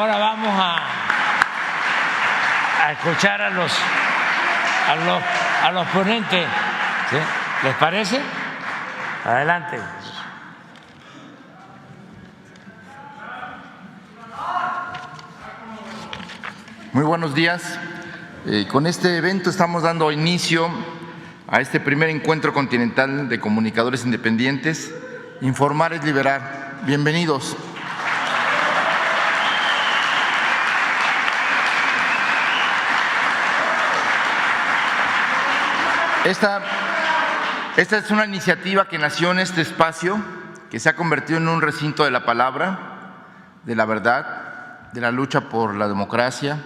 ahora vamos a escuchar a los ponentes. ¿Sí? ¿Les parece? Adelante. Muy buenos días. Con este evento estamos dando inicio a este primer encuentro continental de comunicadores independientes. Informar es liberar. Bienvenidos. Esta es una iniciativa que nació en este espacio, que se ha convertido en un recinto de la palabra, de la verdad, de la lucha por la democracia,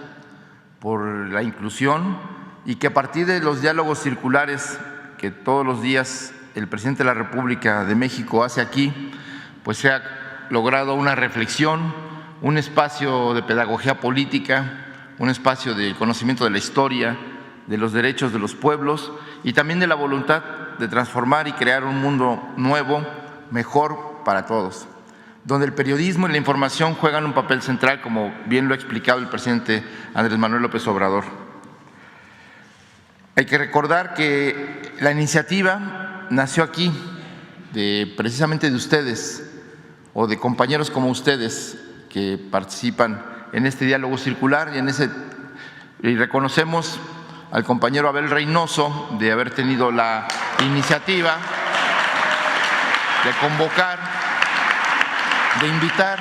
por la inclusión, y que a partir de los diálogos circulares que todos los días el presidente de la República de México hace aquí, pues se ha logrado una reflexión, un espacio de pedagogía política, un espacio de conocimiento de la historia, de los derechos de los pueblos y también de la voluntad de transformar y crear un mundo nuevo, mejor para todos, donde el periodismo y la información juegan un papel central, como bien lo ha explicado el presidente Andrés Manuel López Obrador. Hay que recordar que la iniciativa nació aquí, precisamente de ustedes o de compañeros como ustedes que participan en este diálogo circular y reconocemos al compañero Abel Reynoso de haber tenido la iniciativa de convocar, de invitar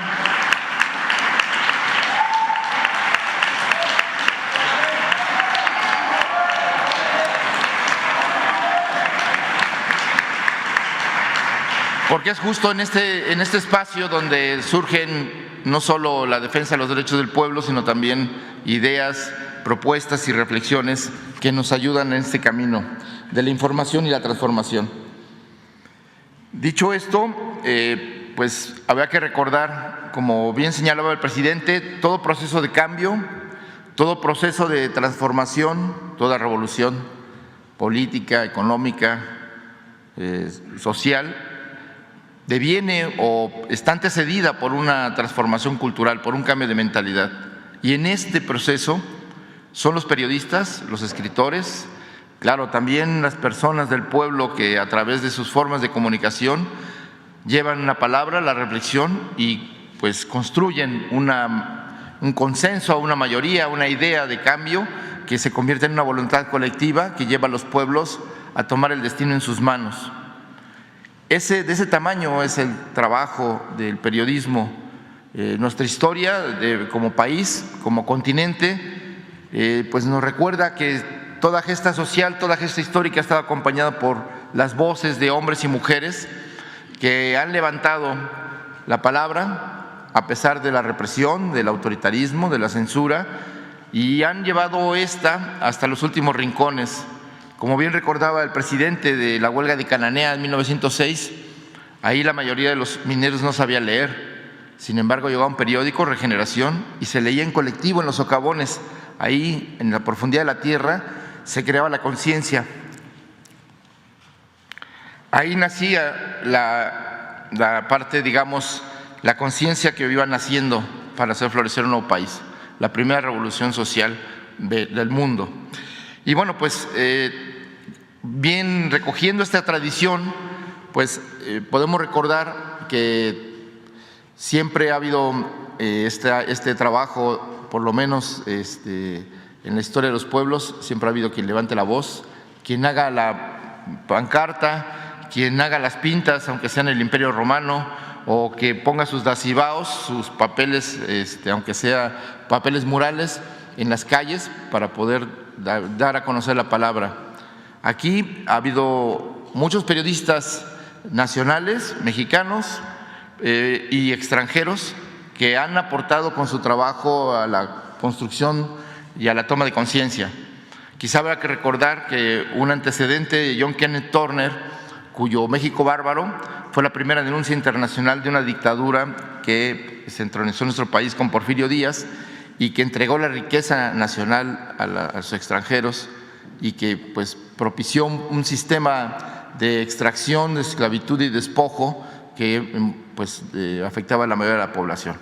porque es justo en este espacio donde surgen no solo la defensa de los derechos del pueblo, sino también ideas, propuestas y reflexiones que nos ayudan en este camino de la información y la transformación. Dicho esto, pues habría que recordar, como bien señalaba el presidente, todo proceso de cambio, todo proceso de transformación, toda revolución política, económica, social, deviene o está antecedida por una transformación cultural, por un cambio de mentalidad. Y en este proceso son los periodistas, los escritores, claro, también las personas del pueblo que a través de sus formas de comunicación llevan la palabra, la reflexión y pues construyen un consenso, una mayoría, una idea de cambio que se convierte en una voluntad colectiva que lleva a los pueblos a tomar el destino en sus manos. De ese tamaño es el trabajo del periodismo. Nuestra historia como país, como continente, pues nos recuerda que toda gesta social, toda gesta histórica ha estado acompañada por las voces de hombres y mujeres que han levantado la palabra a pesar de la represión, del autoritarismo, de la censura, y han llevado esta hasta los últimos rincones. Como bien recordaba el presidente de la huelga de Cananea en 1906, ahí la mayoría de los mineros no sabía leer. Sin embargo, llegaba un periódico, Regeneración, y se leía en colectivo en los socavones. Ahí, en la profundidad de la tierra, se creaba la conciencia. Ahí nacía la parte, digamos, la conciencia que iba naciendo para hacer florecer un nuevo país, la primera revolución social del mundo. Y bueno, pues bien recogiendo esta tradición, pues podemos recordar que siempre ha habido este trabajo, por lo menos en la historia de los pueblos, siempre ha habido quien levante la voz, quien haga la pancarta, quien haga las pintas, aunque sea en el Imperio Romano, o que ponga sus dacibaos, sus papeles, aunque sea papeles murales, en las calles para poder dar a conocer la palabra. Aquí ha habido muchos periodistas nacionales, mexicanos y extranjeros que han aportado con su trabajo a la construcción y a la toma de conciencia. Quizá habrá que recordar que un antecedente de John Kenneth Turner, cuyo México Bárbaro fue la primera denuncia internacional de una dictadura que se entronizó en nuestro país con Porfirio Díaz y que entregó la riqueza nacional a los extranjeros y que pues propició un sistema de extracción, de esclavitud y despojo que pues afectaba a la mayoría de la población.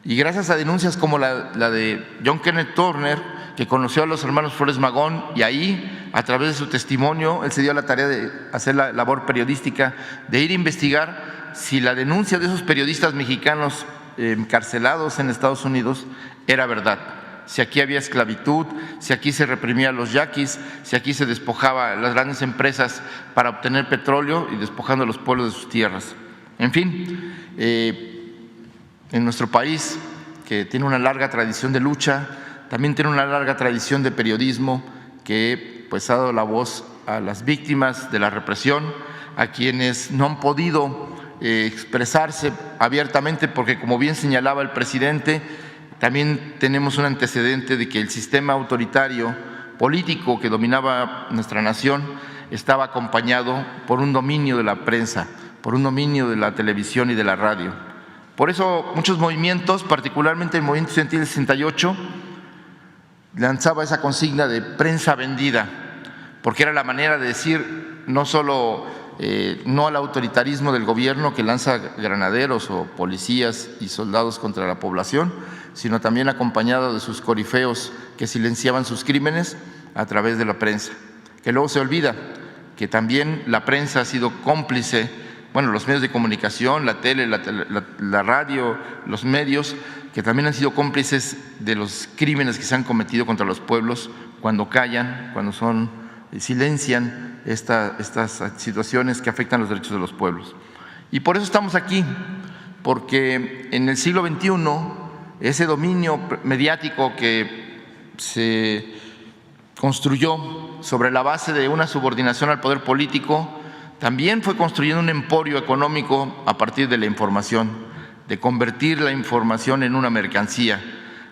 Y gracias a denuncias como la de John Kenneth Turner, que conoció a los hermanos Flores Magón, y ahí, a través de su testimonio, él se dio a la tarea de hacer la labor periodística, de ir a investigar si la denuncia de esos periodistas mexicanos encarcelados en Estados Unidos era verdad. Si aquí había esclavitud, si aquí se reprimía a los yaquis, si aquí se despojaba a las grandes empresas para obtener petróleo y despojando a los pueblos de sus tierras. En fin, en nuestro país, que tiene una larga tradición de lucha, también tiene una larga tradición de periodismo que pues ha dado la voz a las víctimas de la represión, a quienes no han podido expresarse abiertamente, porque como bien señalaba el presidente, también tenemos un antecedente de que el sistema autoritario político que dominaba nuestra nación estaba acompañado por un dominio de la prensa, por un dominio de la televisión y de la radio. Por eso muchos movimientos, particularmente el movimiento estudiantil del 68, lanzaba esa consigna de prensa vendida, porque era la manera de decir no solo no al autoritarismo del gobierno que lanza granaderos o policías y soldados contra la población, sino también acompañado de sus corifeos que silenciaban sus crímenes a través de la prensa. Que luego se olvida que también la prensa ha sido cómplice, bueno, los medios de comunicación, la tele, la radio, los medios, que también han sido cómplices de los crímenes que se han cometido contra los pueblos cuando callan, cuando silencian estas situaciones que afectan los derechos de los pueblos. Y por eso estamos aquí, porque en el siglo XXI ese dominio mediático que se construyó sobre la base de una subordinación al poder político también fue construyendo un emporio económico a partir de la información, de convertir la información en una mercancía,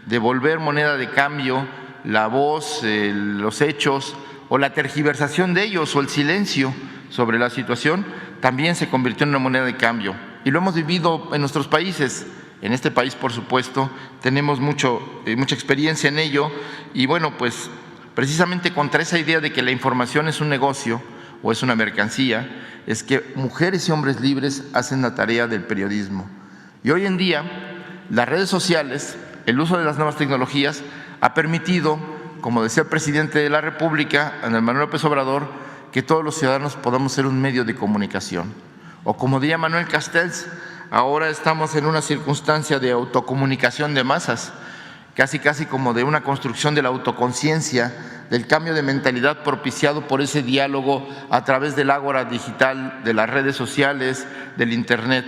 de volver moneda de cambio la voz, los hechos o la tergiversación de ellos o el silencio sobre la situación, también se convirtió en una moneda de cambio. Y lo hemos vivido en nuestros países. En este país, por supuesto, tenemos mucha experiencia en ello y bueno, pues precisamente contra esa idea de que la información es un negocio o es una mercancía, es que mujeres y hombres libres hacen la tarea del periodismo. Y hoy en día, las redes sociales, el uso de las nuevas tecnologías ha permitido, como decía el presidente de la República, Andrés Manuel López Obrador, que todos los ciudadanos podamos ser un medio de comunicación. O como diría Manuel Castells, ahora estamos en una circunstancia de autocomunicación de masas, casi como de una construcción de la autoconciencia, del cambio de mentalidad propiciado por ese diálogo a través del ágora digital, de las redes sociales, del Internet,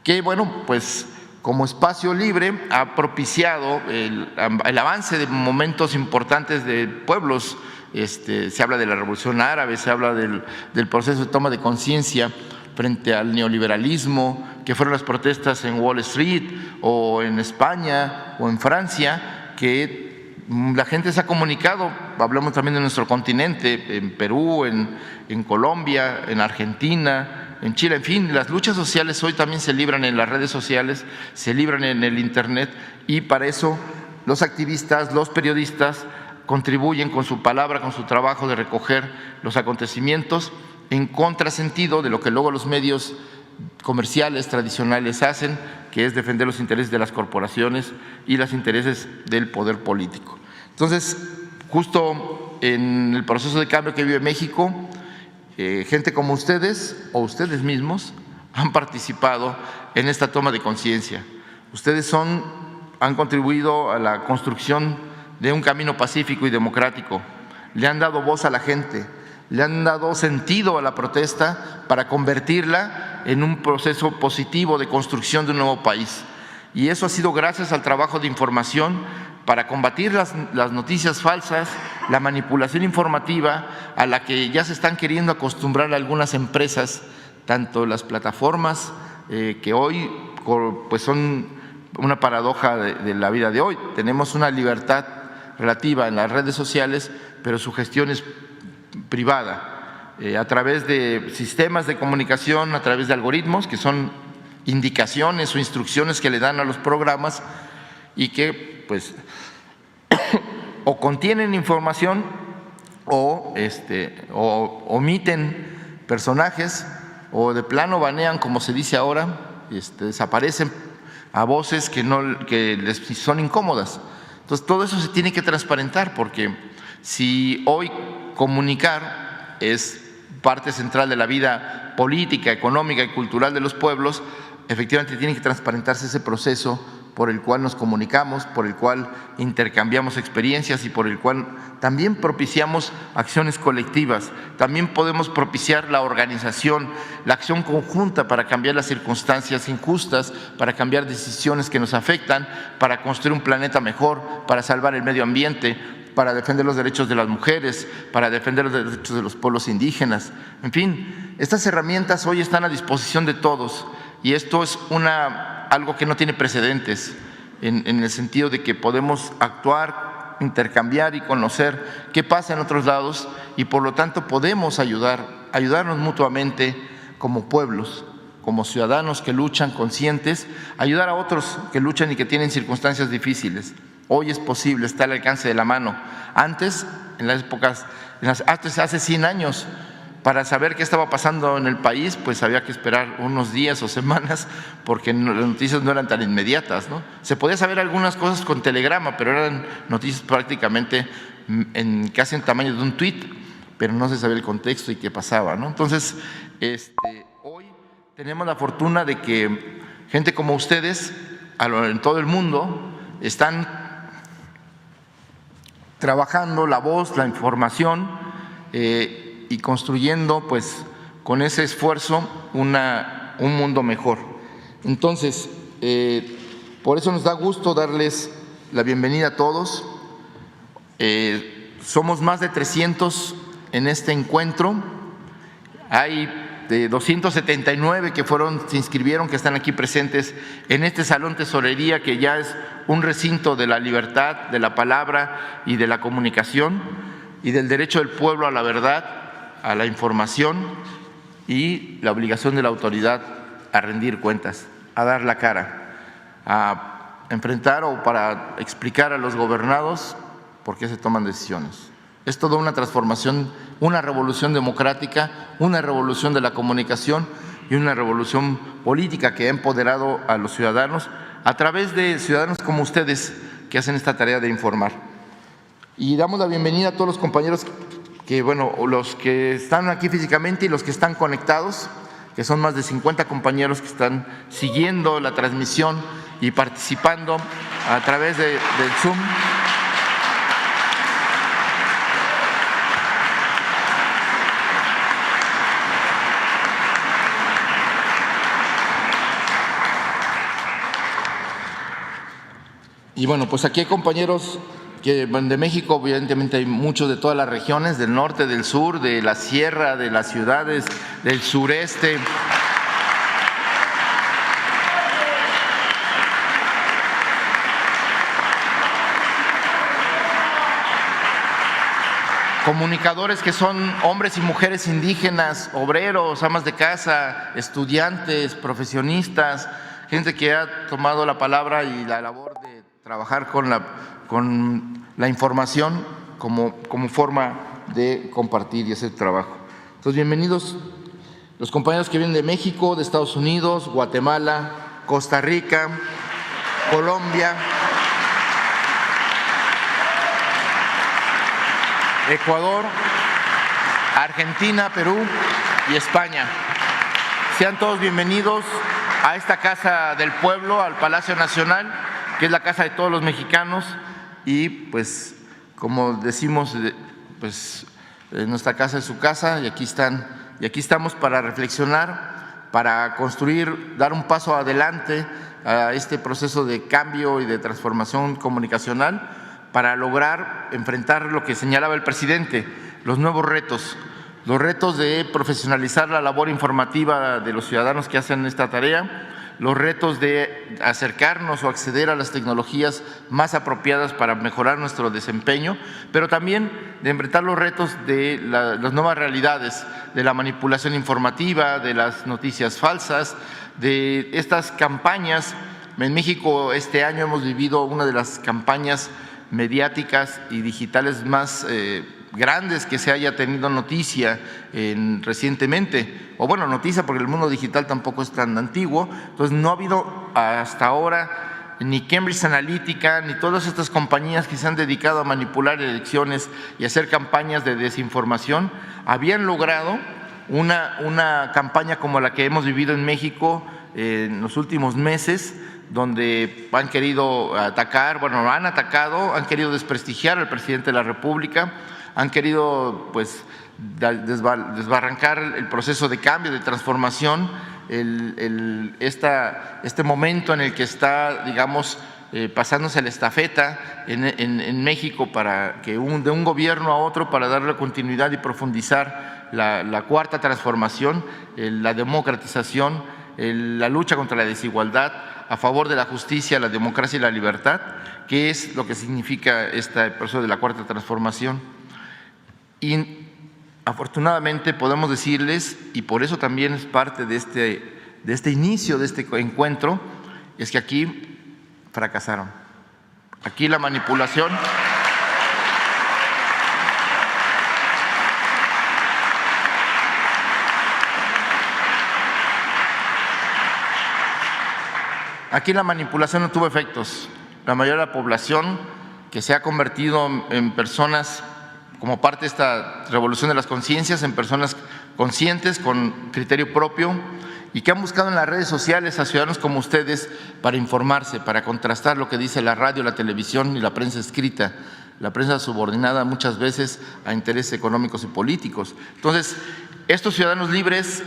que bueno, pues como espacio libre ha propiciado el avance de momentos importantes de pueblos. Se habla de la Revolución Árabe, se habla del proceso de toma de conciencia frente al neoliberalismo, que fueron las protestas en Wall Street o en España o en Francia, que la gente se ha comunicado. Hablamos también de nuestro continente, en Perú, en Colombia, en Argentina, en Chile, en fin, las luchas sociales hoy también se libran en las redes sociales, se libran en el Internet y para eso los activistas, los periodistas contribuyen con su palabra, con su trabajo de recoger los acontecimientos en contrasentido de lo que luego los medios comerciales tradicionales hacen, que es defender los intereses de las corporaciones y los intereses del poder político. Entonces, justo en el proceso de cambio que vive México, gente como ustedes o ustedes mismos han participado en esta toma de conciencia. Ustedes han contribuido a la construcción de un camino pacífico y democrático, le han dado voz a la gente, le han dado sentido a la protesta para convertirla en un proceso positivo de construcción de un nuevo país. Y eso ha sido gracias al trabajo de información para combatir las noticias falsas, la manipulación informativa a la que ya se están queriendo acostumbrar algunas empresas, tanto las plataformas que hoy pues son una paradoja de la vida de hoy. Tenemos una libertad relativa en las redes sociales, pero su gestión es privada, a través de sistemas de comunicación, a través de algoritmos que son indicaciones o instrucciones que le dan a los programas y que pues o contienen información o omiten personajes o de plano banean, como se dice ahora, desaparecen a voces que les son incómodas. Entonces, todo eso se tiene que transparentar, porque si hoy comunicar es parte central de la vida política, económica y cultural de los pueblos, efectivamente tiene que transparentarse ese proceso por el cual nos comunicamos, por el cual intercambiamos experiencias y por el cual también propiciamos acciones colectivas. También podemos propiciar la organización, la acción conjunta para cambiar las circunstancias injustas, para cambiar decisiones que nos afectan, para construir un planeta mejor, para salvar el medio ambiente, para defender los derechos de las mujeres, para defender los derechos de los pueblos indígenas. En fin, estas herramientas hoy están a disposición de todos y esto es algo que no tiene precedentes en el sentido de que podemos actuar, intercambiar y conocer qué pasa en otros lados y por lo tanto podemos ayudarnos mutuamente como pueblos, como ciudadanos que luchan conscientes, ayudar a otros que luchan y que tienen circunstancias difíciles. Hoy es posible, está al alcance de la mano. Antes, hace 100 años, para saber qué estaba pasando en el país, pues había que esperar unos días o semanas porque las noticias no eran tan inmediatas, ¿no? Se podía saber algunas cosas con telegrama, pero eran noticias prácticamente casi en tamaño de un tuit, pero no se sabía el contexto y qué pasaba, ¿no? Entonces, hoy tenemos la fortuna de que gente como ustedes en todo el mundo están trabajando la voz, la información y construyendo pues con ese esfuerzo un mundo mejor. Entonces, por eso nos da gusto darles la bienvenida a todos. Somos más de 300 en este encuentro. Hay 279 que se inscribieron, que están aquí presentes en este Salón Tesorería, que ya es un recinto de la libertad, de la palabra y de la comunicación y del derecho del pueblo a la verdad, a la información y la obligación de la autoridad a rendir cuentas, a dar la cara, a enfrentar o para explicar a los gobernados por qué se toman decisiones. Es toda una transformación, una revolución democrática, una revolución de la comunicación y una revolución política que ha empoderado a los ciudadanos a través de ciudadanos como ustedes que hacen esta tarea de informar. Y damos la bienvenida a todos los compañeros los que están aquí físicamente y los que están conectados, que son más de 50 compañeros que están siguiendo la transmisión y participando a través del Zoom. Y bueno, pues aquí hay compañeros que de México, evidentemente hay muchos de todas las regiones, del norte, del sur, de la sierra, de las ciudades, del sureste. Comunicadores que son hombres y mujeres indígenas, obreros, amas de casa, estudiantes, profesionistas, gente que ha tomado la palabra y la labor de trabajar con la información como forma de compartir y hacer trabajo. Entonces, bienvenidos los compañeros que vienen de México, de Estados Unidos, Guatemala, Costa Rica, Colombia, Ecuador, Argentina, Perú y España. Sean todos bienvenidos a esta Casa del Pueblo, al Palacio Nacional, que es la casa de todos los mexicanos y pues como decimos, pues nuestra casa es su casa y aquí estamos para reflexionar, para construir, dar un paso adelante a este proceso de cambio y de transformación comunicacional para lograr enfrentar lo que señalaba el presidente, los nuevos retos, los retos de profesionalizar la labor informativa de los ciudadanos que hacen esta tarea, los retos de acercarnos o acceder a las tecnologías más apropiadas para mejorar nuestro desempeño, pero también de enfrentar los retos de las nuevas realidades, de la manipulación informativa, de las noticias falsas, de estas campañas. En México este año hemos vivido una de las campañas mediáticas y digitales más grandes que se haya tenido noticia recientemente, o bueno, noticia porque el mundo digital tampoco es tan antiguo. Entonces no ha habido hasta ahora ni Cambridge Analytica ni todas estas compañías que se han dedicado a manipular elecciones y hacer campañas de desinformación habían logrado una campaña como la que hemos vivido en México en los últimos meses, donde han querido atacar, bueno, han atacado, han querido desprestigiar al presidente de la República, han querido pues desbarrancar el proceso de cambio, de transformación, este momento en el que está, digamos, pasándose la estafeta en México para que de un gobierno a otro para darle continuidad y profundizar la cuarta transformación, la democratización, la lucha contra la desigualdad, a favor de la justicia, la democracia y la libertad, que es lo que significa este proceso de la cuarta transformación. Y afortunadamente podemos decirles, y por eso también es parte de este inicio, de este encuentro, es que aquí fracasaron. Aquí la manipulación no tuvo efectos. La mayoría de la población que se ha convertido en personas como parte de esta revolución de las conciencias, en personas conscientes, con criterio propio y que han buscado en las redes sociales a ciudadanos como ustedes para informarse, para contrastar lo que dice la radio, la televisión y la prensa escrita, la prensa subordinada muchas veces a intereses económicos y políticos. Entonces, estos ciudadanos libres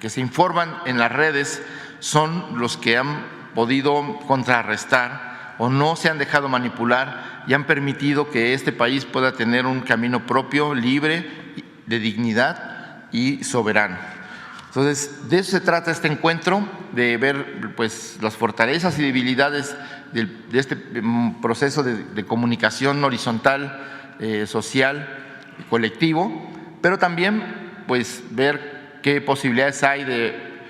que se informan en las redes son los que han podido contrarrestar o no se han dejado manipular y han permitido que este país pueda tener un camino propio, libre, de dignidad y soberano. Entonces, de eso se trata este encuentro, de ver pues las fortalezas y debilidades de este proceso de comunicación horizontal, social y colectivo, pero también pues ver qué posibilidades hay de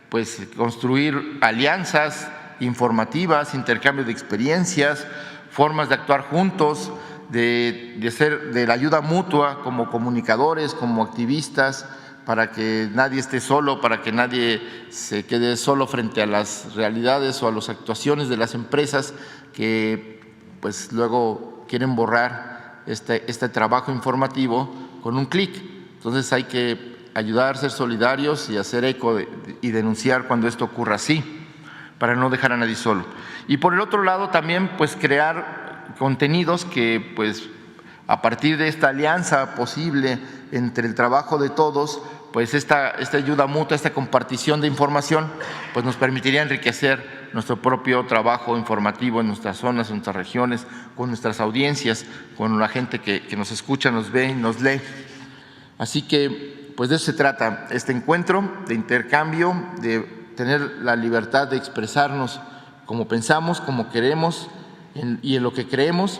pues construir alianzas informativas, intercambio de experiencias, formas de actuar juntos, de la ayuda mutua como comunicadores, como activistas, para que nadie esté solo, para que nadie se quede solo frente a las realidades o a las actuaciones de las empresas que pues luego quieren borrar este trabajo informativo con un clic. Entonces hay que ayudar, ser solidarios y hacer eco y denunciar cuando esto ocurra así, para no dejar a nadie solo. Y por el otro lado también pues crear contenidos que pues a partir de esta alianza posible entre el trabajo de todos, pues esta ayuda mutua, esta compartición de información, pues nos permitiría enriquecer nuestro propio trabajo informativo en nuestras zonas, en nuestras regiones, con nuestras audiencias, con la gente que nos escucha, nos ve y nos lee. Así que pues de eso se trata este encuentro, de intercambio, de tener la libertad de expresarnos como pensamos, como queremos y en lo que creemos.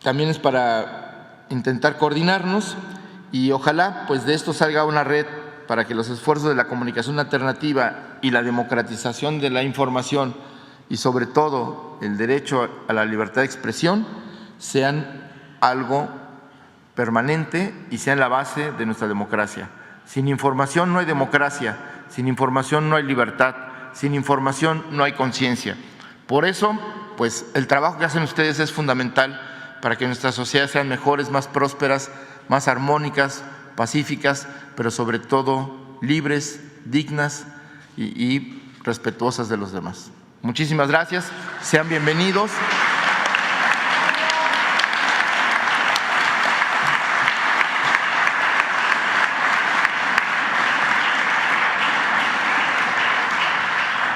También es para intentar coordinarnos y ojalá pues de esto salga una red para que los esfuerzos de la comunicación alternativa y la democratización de la información y sobre todo el derecho a la libertad de expresión sean algo permanente y sean la base de nuestra democracia. Sin información no hay democracia, sin información no hay libertad, sin información no hay conciencia. Por eso, pues el trabajo que hacen ustedes es fundamental para que nuestras sociedades sean mejores, más prósperas, más armónicas, pacíficas, pero sobre todo libres, dignas y respetuosas de los demás. Muchísimas gracias, sean bienvenidos.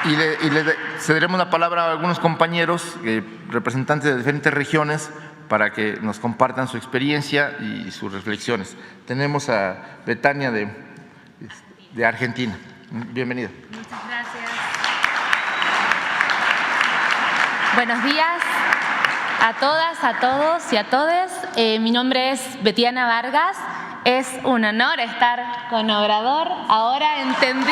Y le cederemos la palabra a algunos compañeros, representantes de diferentes regiones, para que nos compartan su experiencia y sus reflexiones. Tenemos a Betania de Argentina. Bienvenida. Muchas gracias. Buenos días a todas, a todos y a todes. Mi nombre es Betiana Vargas. Es un honor estar con Obrador. Ahora entendí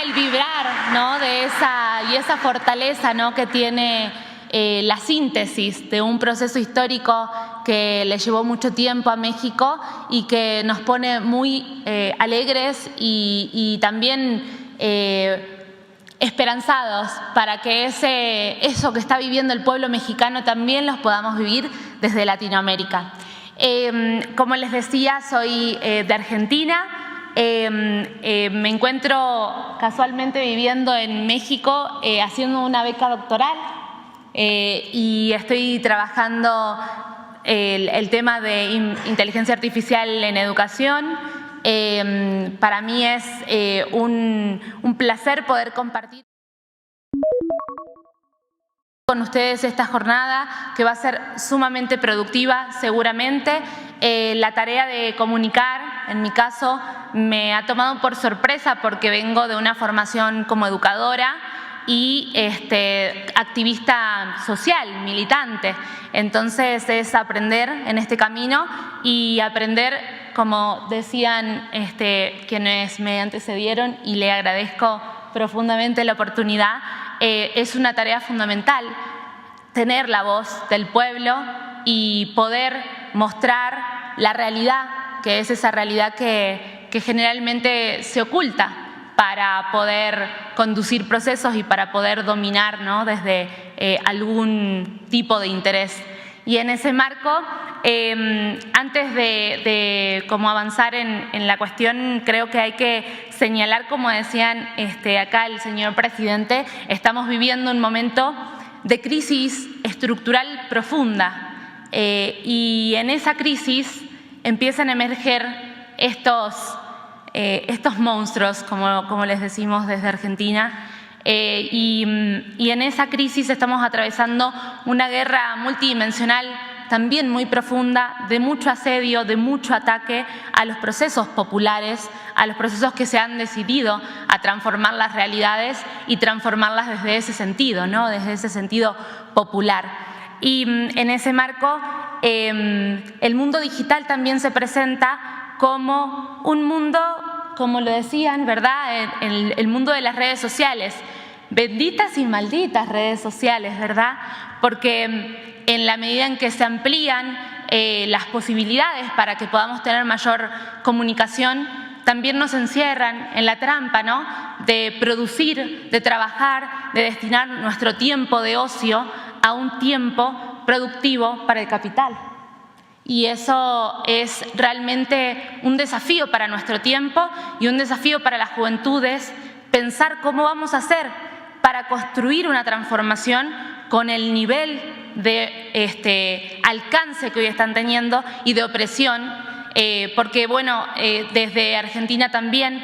el vibrar, ¿no?, de esa fortaleza, ¿no?, que tiene la síntesis de un proceso histórico que le llevó mucho tiempo a México y que nos pone muy alegres y también esperanzados para que eso que está viviendo el pueblo mexicano también los podamos vivir desde Latinoamérica. Como les decía, soy de Argentina. Me encuentro casualmente viviendo en México haciendo una beca doctoral y estoy trabajando el tema de inteligencia artificial en educación. Para mí es un placer poder compartir con ustedes esta jornada que va a ser sumamente productiva seguramente. La tarea de comunicar, en mi caso, me ha tomado por sorpresa porque vengo de una formación como educadora y activista social, militante. Entonces es aprender en este camino y aprender, como decían quienes me antecedieron, y le agradezco profundamente la oportunidad, es una tarea fundamental tener la voz del pueblo y poder mostrar la realidad, que es esa realidad que generalmente se oculta para poder conducir procesos y para poder dominar, ¿no?, desde algún tipo de interés. Y en ese marco, antes de cómo avanzar en la cuestión, creo que hay que señalar, como decían acá el señor presidente, estamos viviendo un momento de crisis estructural profunda y en esa crisis empiezan a emerger estos monstruos, como les decimos desde Argentina, y en esa crisis estamos atravesando una guerra multidimensional también muy profunda, de mucho asedio, de mucho ataque a los procesos populares, a los procesos que se han decidido a transformar las realidades y transformarlas desde ese sentido, ¿no?, desde ese sentido popular. Y en ese marco, el mundo digital también se presenta como un mundo, como lo decían, ¿verdad?, el mundo de las redes sociales. Benditas y malditas redes sociales, ¿verdad? Porque en la medida en que se amplían las posibilidades para que podamos tener mayor comunicación, también nos encierran en la trampa, ¿no?, de producir, de trabajar, de destinar nuestro tiempo de ocio a un tiempo productivo para el capital. Y eso es realmente un desafío para nuestro tiempo y un desafío para las juventudes, pensar cómo vamos a hacer para construir una transformación con el nivel de alcance que hoy están teniendo y de opresión, porque bueno, desde Argentina también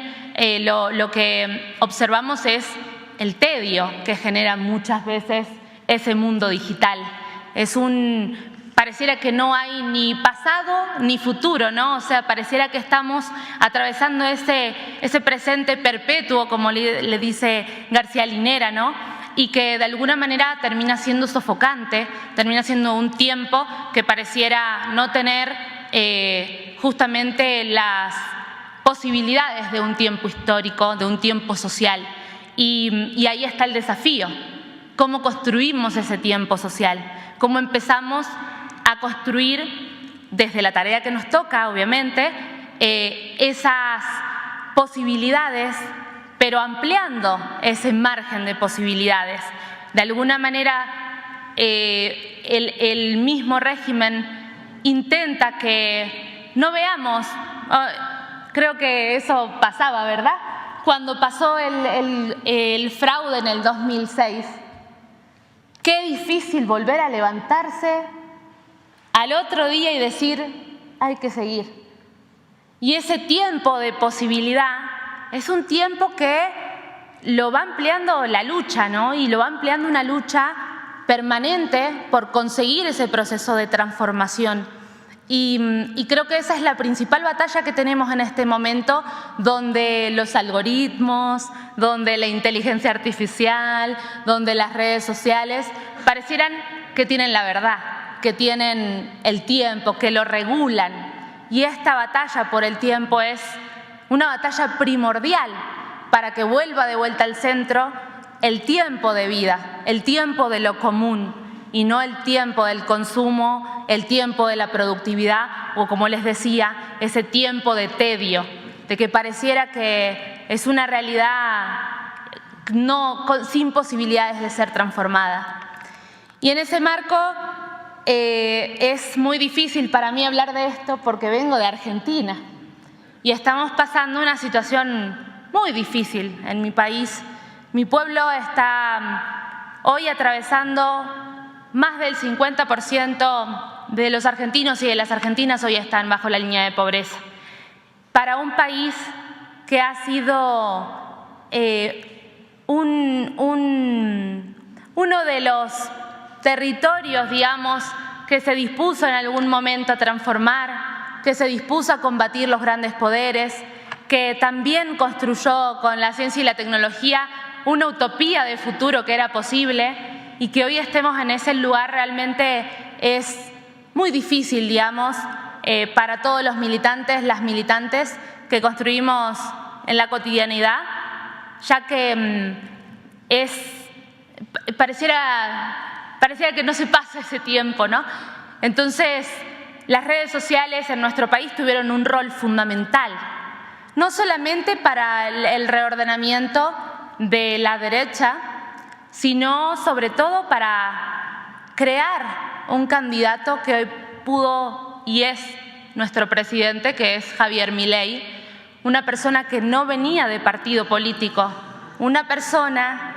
lo que observamos es el tedio que genera muchas veces ese mundo digital. Pareciera que no hay ni pasado ni futuro, ¿no? O sea, pareciera que estamos atravesando ese presente perpetuo, como le dice García Linera, ¿no?, y que de alguna manera termina siendo sofocante, termina siendo un tiempo que pareciera no tener justamente las posibilidades de un tiempo histórico, de un tiempo social. Y ahí está el desafío. ¿Cómo construimos ese tiempo social? ¿Cómo empezamos a construir, desde la tarea que nos toca, obviamente, esas posibilidades, pero ampliando ese margen de posibilidades? De alguna manera, el mismo régimen intenta que no veamos, creo que eso pasaba, ¿verdad?, cuando pasó el fraude en el 2006. Qué difícil volver a levantarse al otro día y decir, hay que seguir. Y ese tiempo de posibilidad es un tiempo que lo va ampliando la lucha, ¿no?, y lo va ampliando una lucha permanente por conseguir ese proceso de transformación. Y creo que esa es la principal batalla que tenemos en este momento, donde los algoritmos, donde la inteligencia artificial, donde las redes sociales parecieran que tienen la verdad, que tienen el tiempo, que lo regulan. Y esta batalla por el tiempo es una batalla primordial para que vuelva de vuelta al centro el tiempo de vida, el tiempo de lo común. y no el tiempo del consumo, el tiempo de la productividad o, como les decía, ese tiempo de tedio, de que pareciera que es una realidad sin posibilidades de ser transformada. Y en ese marco es muy difícil para mí hablar de esto porque vengo de Argentina y estamos pasando una situación muy difícil en mi país. Mi pueblo está hoy atravesando más del 50% de los argentinos y de las argentinas hoy están bajo la línea de pobreza. Para un país que ha sido uno de los territorios, digamos, que se dispuso en algún momento a transformar, que se dispuso a combatir los grandes poderes, que también construyó con la ciencia y la tecnología una utopía de futuro que era posible y que hoy estemos en ese lugar realmente es muy difícil, digamos, para todos los militantes, las militantes que construimos en la cotidianidad, ya que pareciera que no se pasa ese tiempo, ¿no? Entonces, las redes sociales en nuestro país tuvieron un rol fundamental, no solamente para el reordenamiento de la derecha, sino sobre todo para crear un candidato que hoy pudo y es nuestro presidente, que es Javier Milei, una persona que no venía de partido político, una persona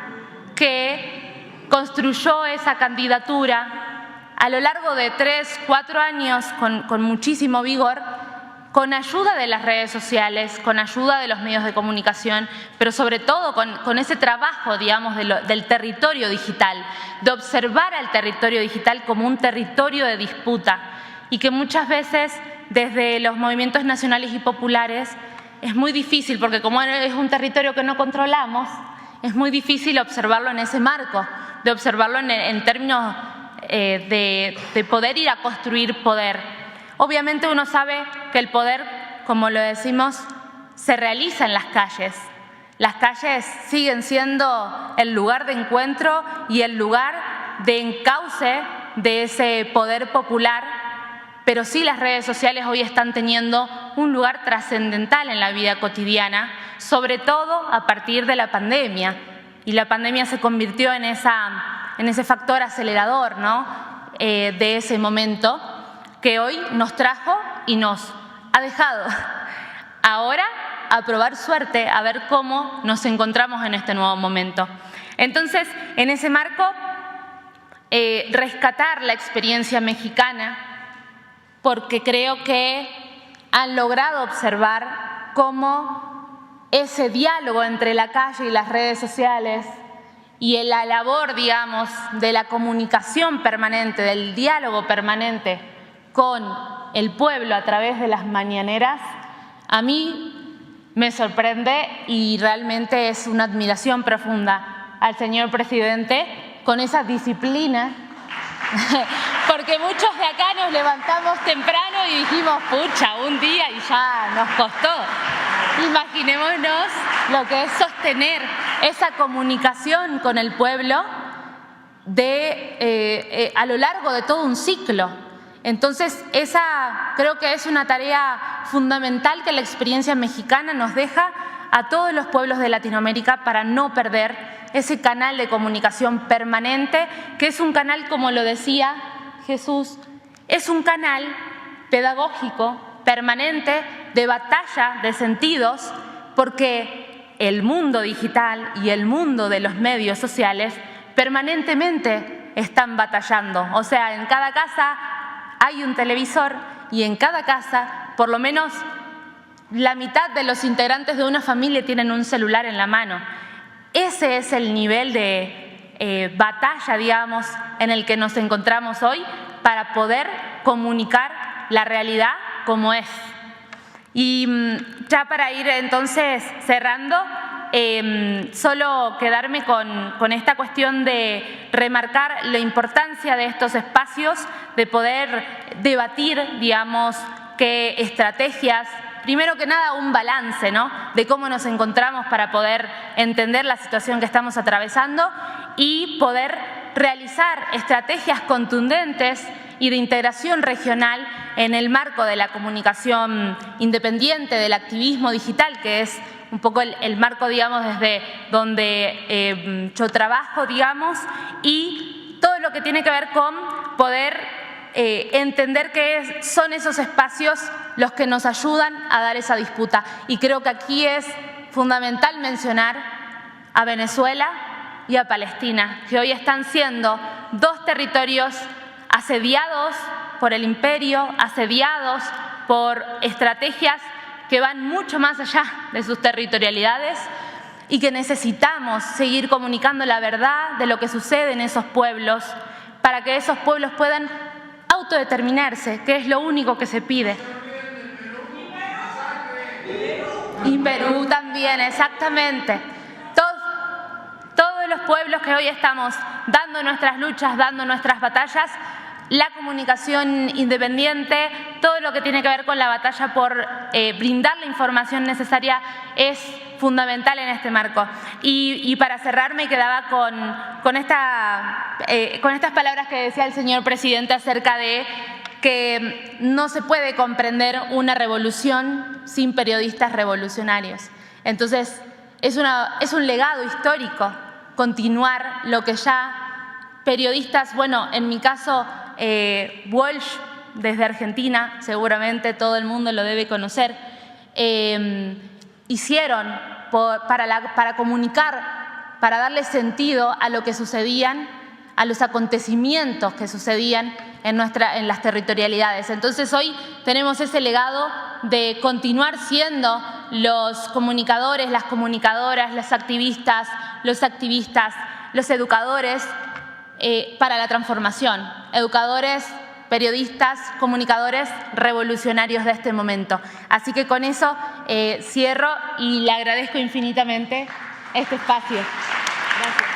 que construyó esa candidatura a lo largo de 3, 4 años con muchísimo vigor, con ayuda de las redes sociales, con ayuda de los medios de comunicación, pero sobre todo con ese trabajo, digamos, del territorio digital, de observar al territorio digital como un territorio de disputa y que muchas veces desde los movimientos nacionales y populares es muy difícil, porque como es un territorio que no controlamos, es muy difícil observarlo en ese marco, de observarlo en términos de poder ir a construir poder. Obviamente uno sabe que el poder, como lo decimos, se realiza en las calles. Las calles siguen siendo el lugar de encuentro y el lugar de encauce de ese poder popular, pero sí las redes sociales hoy están teniendo un lugar trascendental en la vida cotidiana, sobre todo a partir de la pandemia. Y la pandemia se convirtió en ese factor acelerador, ¿no? De ese momento que hoy nos trajo y nos ha dejado ahora a probar suerte, a ver cómo nos encontramos en este nuevo momento. Entonces, en ese marco, rescatar la experiencia mexicana, porque creo que han logrado observar cómo ese diálogo entre la calle y las redes sociales y la labor, digamos, de la comunicación permanente, del diálogo permanente con el pueblo a través de las mañaneras, a mí me sorprende y realmente es una admiración profunda al señor presidente con esa disciplina, porque muchos de acá nos levantamos temprano y dijimos, pucha, un día y ya nos costó. Imaginémonos lo que es sostener esa comunicación con el pueblo a lo largo de todo un ciclo. Entonces, esa creo que es una tarea fundamental que la experiencia mexicana nos deja a todos los pueblos de Latinoamérica para no perder ese canal de comunicación permanente, que es un canal, como lo decía Jesús, es un canal pedagógico, permanente, de batalla de sentidos, porque el mundo digital y el mundo de los medios sociales permanentemente están batallando. O sea, en cada casa hay un televisor y en cada casa, por lo menos la mitad de los integrantes de una familia tienen un celular en la mano. Ese es el nivel de batalla, digamos, en el que nos encontramos hoy para poder comunicar la realidad como es. Y ya para ir entonces cerrando, solo quedarme con esta cuestión de remarcar la importancia de estos espacios, de poder debatir, digamos, qué estrategias, primero que nada un balance, ¿no?, de cómo nos encontramos para poder entender la situación que estamos atravesando y poder realizar estrategias contundentes y de integración regional en el marco de la comunicación independiente, del activismo digital, que es un poco el marco, digamos, desde donde yo trabajo, digamos, y todo lo que tiene que ver con poder entender que son esos espacios los que nos ayudan a dar esa disputa. Y creo que aquí es fundamental mencionar a Venezuela y a Palestina, que hoy están siendo dos territorios asediados por el imperio, asediados por estrategias que van mucho más allá de sus territorialidades y que necesitamos seguir comunicando la verdad de lo que sucede en esos pueblos para que esos pueblos puedan autodeterminarse, que es lo único que se pide. Y Perú también, exactamente. Todos los pueblos que hoy estamos dando nuestras luchas, dando nuestras batallas, la comunicación independiente, todo lo que tiene que ver con la batalla por brindar la información necesaria es fundamental en este marco. Y para cerrar me quedaba con estas palabras que decía el señor presidente acerca de que no se puede comprender una revolución sin periodistas revolucionarios. Entonces, es un legado histórico continuar lo que ya periodistas, bueno, en mi caso, Walsh, desde Argentina, seguramente todo el mundo lo debe conocer, hicieron para comunicar, para darle sentido a lo que sucedían, a los acontecimientos que sucedían en las territorialidades. Entonces hoy tenemos ese legado de continuar siendo los comunicadores, las comunicadoras, los activistas, los educadores para la transformación, educadores, periodistas, comunicadores revolucionarios de este momento. Así que con eso cierro y le agradezco infinitamente este espacio. Gracias.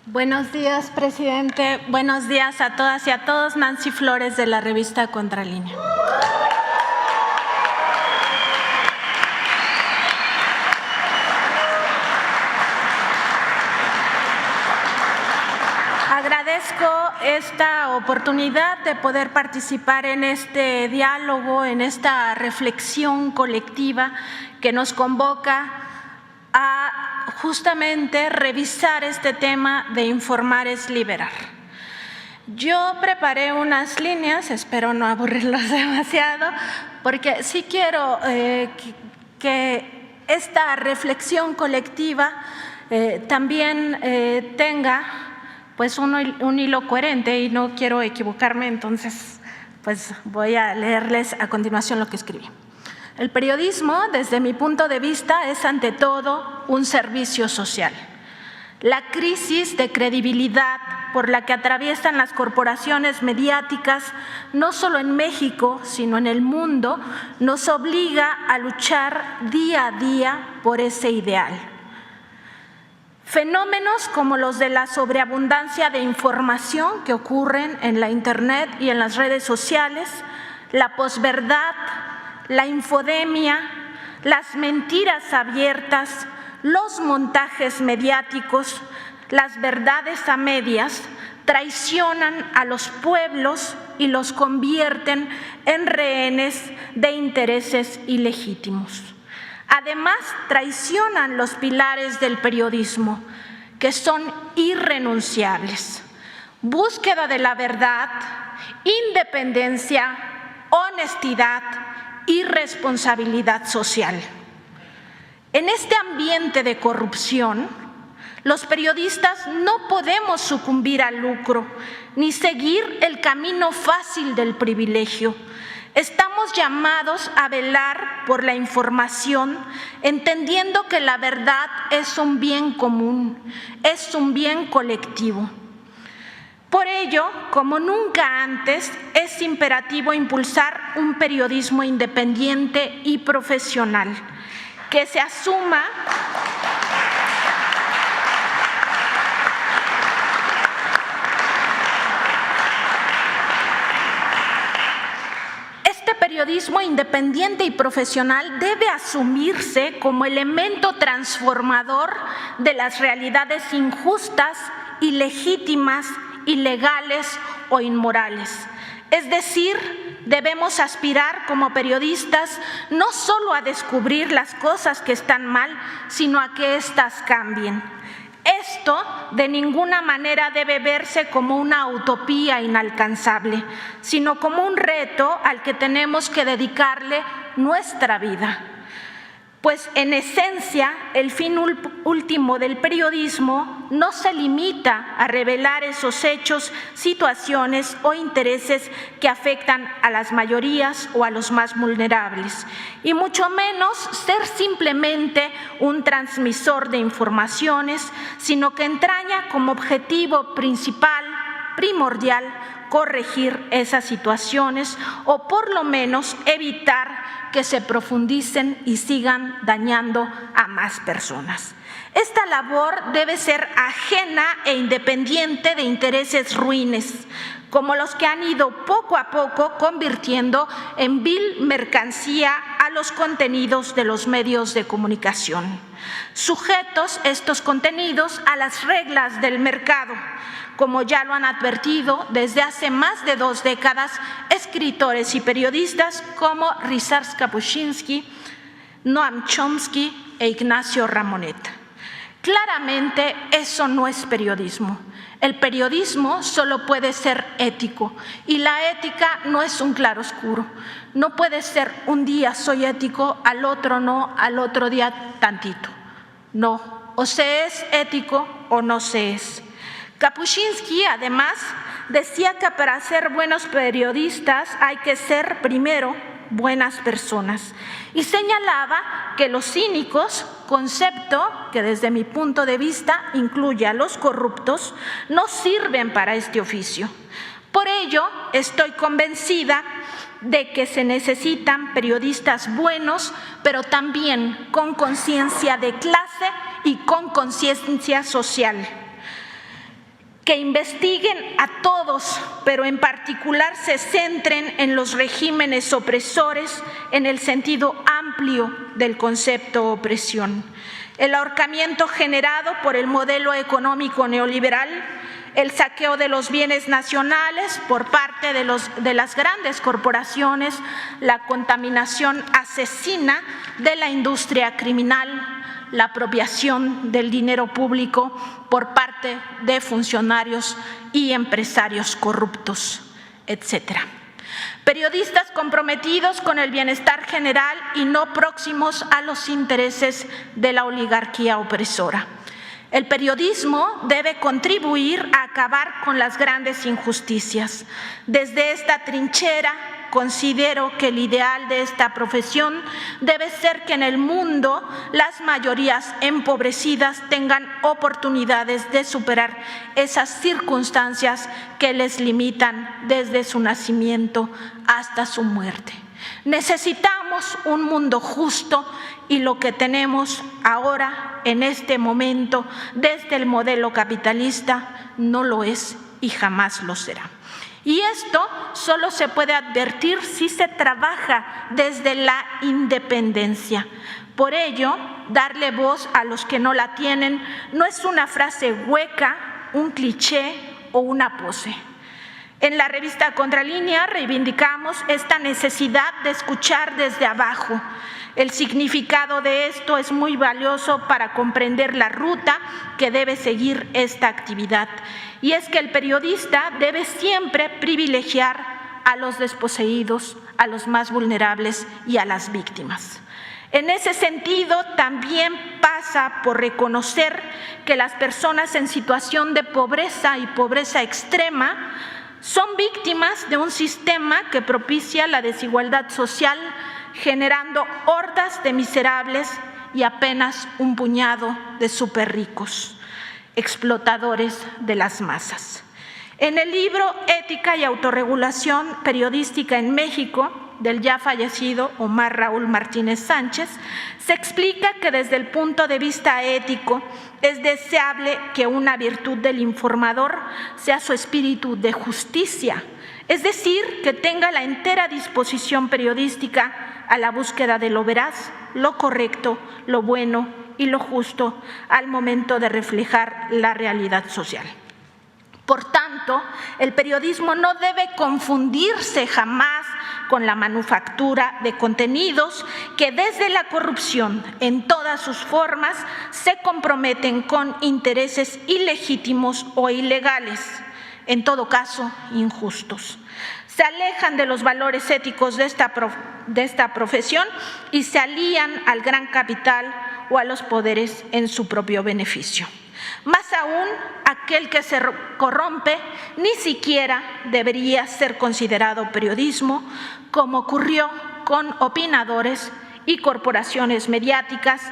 Buenos días, presidente. Buenos días a todas y a todos. Nancy Flores, de la revista Contralínea. Agradezco esta oportunidad de poder participar en este diálogo, en esta reflexión colectiva que nos convoca a justamente revisar este tema de informar es liberar. Yo preparé unas líneas, espero no aburrirlos demasiado, porque sí quiero que esta reflexión colectiva también tenga pues un hilo coherente y no quiero equivocarme, entonces pues voy a leerles a continuación lo que escribí. El periodismo, desde mi punto de vista, es ante todo un servicio social. La crisis de credibilidad por la que atraviesan las corporaciones mediáticas, no solo en México, sino en el mundo, nos obliga a luchar día a día por ese ideal. Fenómenos como los de la sobreabundancia de información que ocurren en la Internet y en las redes sociales, la posverdad, la infodemia, las mentiras abiertas, los montajes mediáticos, las verdades a medias, traicionan a los pueblos y los convierten en rehenes de intereses ilegítimos. Además, traicionan los pilares del periodismo, que son irrenunciables: búsqueda de la verdad, independencia, honestidad y responsabilidad social. En este ambiente de corrupción, los periodistas no podemos sucumbir al lucro ni seguir el camino fácil del privilegio. Estamos llamados a velar por la información, entendiendo que la verdad es un bien común, es un bien colectivo. Por ello, como nunca antes, es imperativo impulsar un periodismo independiente y profesional que se asuma periodismo independiente y profesional debe asumirse como elemento transformador de las realidades injustas, ilegítimas, ilegales o inmorales. Es decir, debemos aspirar como periodistas no solo a descubrir las cosas que están mal, sino a que éstas cambien. Esto de ninguna manera debe verse como una utopía inalcanzable, sino como un reto al que tenemos que dedicarle nuestra vida. Pues en esencia, el fin último del periodismo no se limita a revelar esos hechos, situaciones o intereses que afectan a las mayorías o a los más vulnerables, y mucho menos ser simplemente un transmisor de informaciones, sino que entraña como objetivo principal, primordial, corregir esas situaciones o por lo menos evitar que se profundicen y sigan dañando a más personas. Esta labor debe ser ajena e independiente de intereses ruines, como los que han ido poco a poco convirtiendo en vil mercancía a los contenidos de los medios de comunicación. Sujetos estos contenidos a las reglas del mercado, como ya lo han advertido desde hace más de 2 décadas escritores y periodistas como Ryszard-Kapuscinski, Noam Chomsky e Ignacio Ramonet. Claramente eso no es periodismo. El periodismo solo puede ser ético y la ética no es un claroscuro. No puede ser un día soy ético, al otro no, al otro día tantito. No, o se es ético o no se es. Kapuscinski, además, decía que para ser buenos periodistas hay que ser primero buenas personas y señalaba que los cínicos, concepto que desde mi punto de vista incluye a los corruptos, no sirven para este oficio. Por ello, estoy convencida de que se necesitan periodistas buenos, pero también con conciencia de clase y con conciencia social, que investiguen a todos, pero en particular se centren en los regímenes opresores en el sentido amplio del concepto opresión. El ahorcamiento generado por el modelo económico neoliberal, el saqueo de los bienes nacionales por parte de las grandes corporaciones, la contaminación asesina de la industria criminal, la apropiación del dinero público por parte de funcionarios y empresarios corruptos, etc. Periodistas comprometidos con el bienestar general y no próximos a los intereses de la oligarquía opresora. El periodismo debe contribuir a acabar con las grandes injusticias. Desde esta trinchera, considero que el ideal de esta profesión debe ser que en el mundo las mayorías empobrecidas tengan oportunidades de superar esas circunstancias que les limitan desde su nacimiento hasta su muerte. Necesitamos un mundo justo y lo que tenemos ahora, en este momento, desde el modelo capitalista, no lo es y jamás lo será. Y esto solo se puede advertir si se trabaja desde la independencia. Por ello, darle voz a los que no la tienen no es una frase hueca, un cliché o una pose. En la revista Contralínea reivindicamos esta necesidad de escuchar desde abajo. El significado de esto es muy valioso para comprender la ruta que debe seguir esta actividad. Y es que el periodista debe siempre privilegiar a los desposeídos, a los más vulnerables y a las víctimas. En ese sentido, también pasa por reconocer que las personas en situación de pobreza y pobreza extrema son víctimas de un sistema que propicia la desigualdad social, generando hordas de miserables y apenas un puñado de superricos, explotadores de las masas. En el libro Ética y autorregulación periodística en México, del ya fallecido Omar Raúl Martínez Sánchez, se explica que desde el punto de vista ético es deseable que una virtud del informador sea su espíritu de justicia, es decir, que tenga la entera disposición periodística a la búsqueda de lo veraz, lo correcto, lo bueno y lo justo al momento de reflejar la realidad social. Por tanto, el periodismo no debe confundirse jamás con la manufactura de contenidos que desde la corrupción en todas sus formas se comprometen con intereses ilegítimos o ilegales, en todo caso injustos. Se alejan de los valores éticos de esta profesión y se alían al gran capital o a los poderes en su propio beneficio. Más aún, aquel que se corrompe ni siquiera debería ser considerado periodismo, como ocurrió con opinadores y corporaciones mediáticas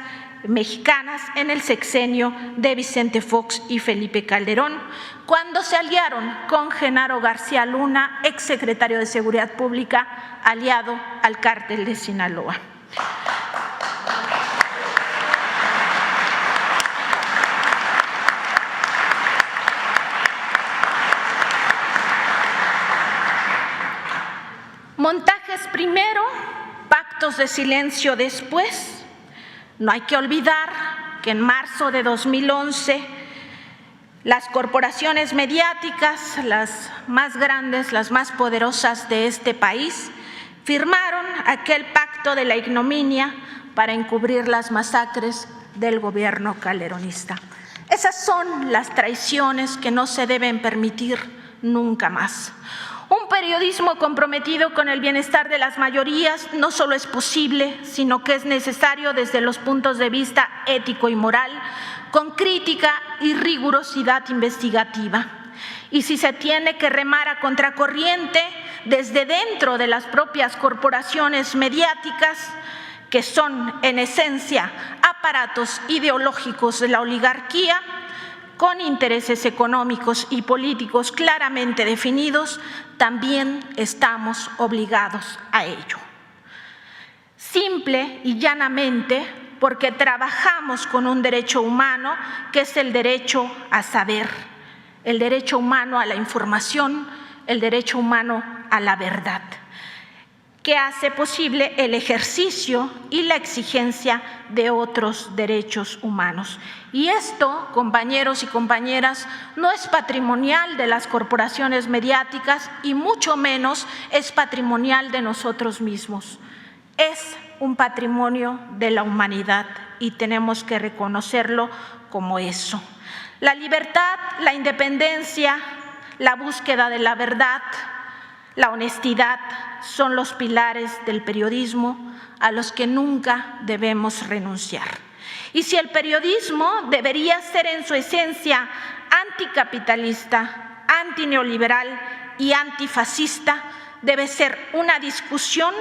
mexicanas en el sexenio de Vicente Fox y Felipe Calderón, cuando se aliaron con Genaro García Luna, exsecretario de Seguridad Pública, aliado al cártel de Sinaloa. Montajes primero, pactos de silencio después. No hay que olvidar que en marzo de 2011 las corporaciones mediáticas, las más grandes, las más poderosas de este país, firmaron aquel pacto de la ignominia para encubrir las masacres del gobierno calderonista. Esas son las traiciones que no se deben permitir nunca más. Un periodismo comprometido con el bienestar de las mayorías no solo es posible, sino que es necesario desde los puntos de vista ético y moral, con crítica y rigurosidad investigativa. Y si se tiene que remar a contracorriente desde dentro de las propias corporaciones mediáticas, que son en esencia aparatos ideológicos de la oligarquía, con intereses económicos y políticos claramente definidos, también estamos obligados a ello. Simple y llanamente porque trabajamos con un derecho humano que es el derecho a saber, el derecho humano a la información, el derecho humano a la verdad, que hace posible el ejercicio y la exigencia de otros derechos humanos. Y esto, compañeros y compañeras, no es patrimonial de las corporaciones mediáticas y mucho menos es patrimonial de nosotros mismos. Es un patrimonio de la humanidad y tenemos que reconocerlo como eso. La libertad, la independencia, la búsqueda de la verdad, la honestidad son los pilares del periodismo a los que nunca debemos renunciar. Y si el periodismo debería ser en su esencia anticapitalista, antineoliberal y antifascista, debe ser una discusión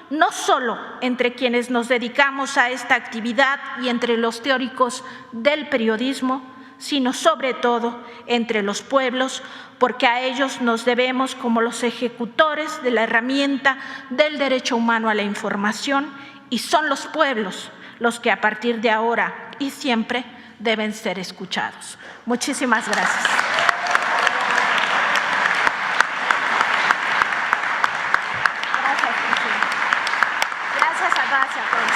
no solo entre quienes nos dedicamos a esta actividad y entre los teóricos del periodismo, sino sobre todo entre los pueblos, porque a ellos nos debemos como los ejecutores de la herramienta del derecho humano a la información, y son los pueblos los que a partir de ahora y siempre deben ser escuchados. Muchísimas gracias. Gracias a todas y a todos.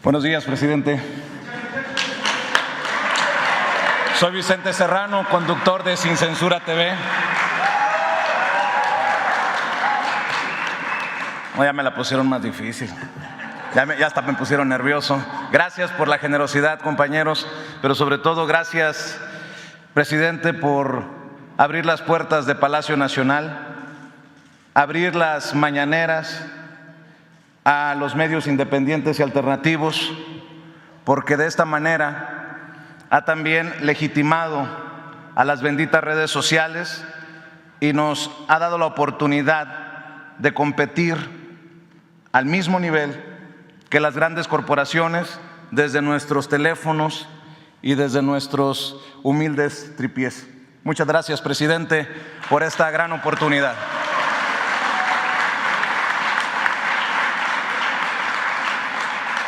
Buenos días, presidente. Soy Vicente Serrano, conductor de Sin Censura TV. No, ya me la pusieron más difícil. Ya hasta me pusieron nervioso. Gracias por la generosidad, compañeros, pero sobre todo gracias, presidente, por abrir las puertas de Palacio Nacional, abrir las mañaneras a los medios independientes y alternativos, porque de esta manera ha también legitimado a las benditas redes sociales y nos ha dado la oportunidad de competir al mismo nivel que las grandes corporaciones desde nuestros teléfonos y desde nuestros humildes tripiés. Muchas gracias, presidente, por esta gran oportunidad.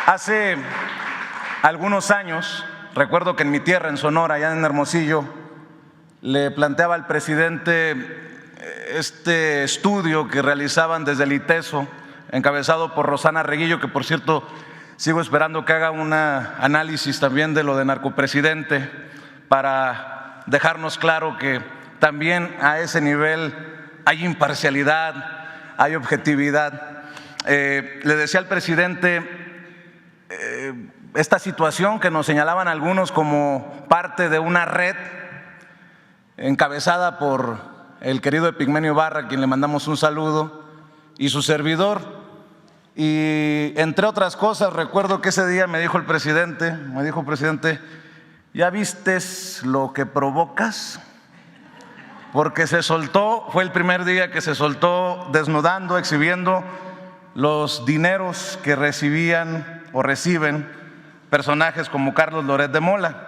Hace algunos años, recuerdo que en mi tierra, en Sonora, allá en Hermosillo, le planteaba al presidente este estudio que realizaban desde el ITESO, encabezado por Rosana Reguillo, que por cierto sigo esperando que haga un análisis también de lo de narcopresidente, para dejarnos claro que también a ese nivel hay imparcialidad, hay objetividad. Le decía al presidente esta situación que nos señalaban algunos como parte de una red encabezada por el querido Epigmenio Ibarra, a quien le mandamos un saludo, y su servidor. Y entre otras cosas, recuerdo que ese día me dijo, presidente, ¿ya vistes lo que provocas? Porque se soltó, fue el primer día que se soltó desnudando, exhibiendo los dineros que recibían o reciben personajes como Carlos Loret de Mola.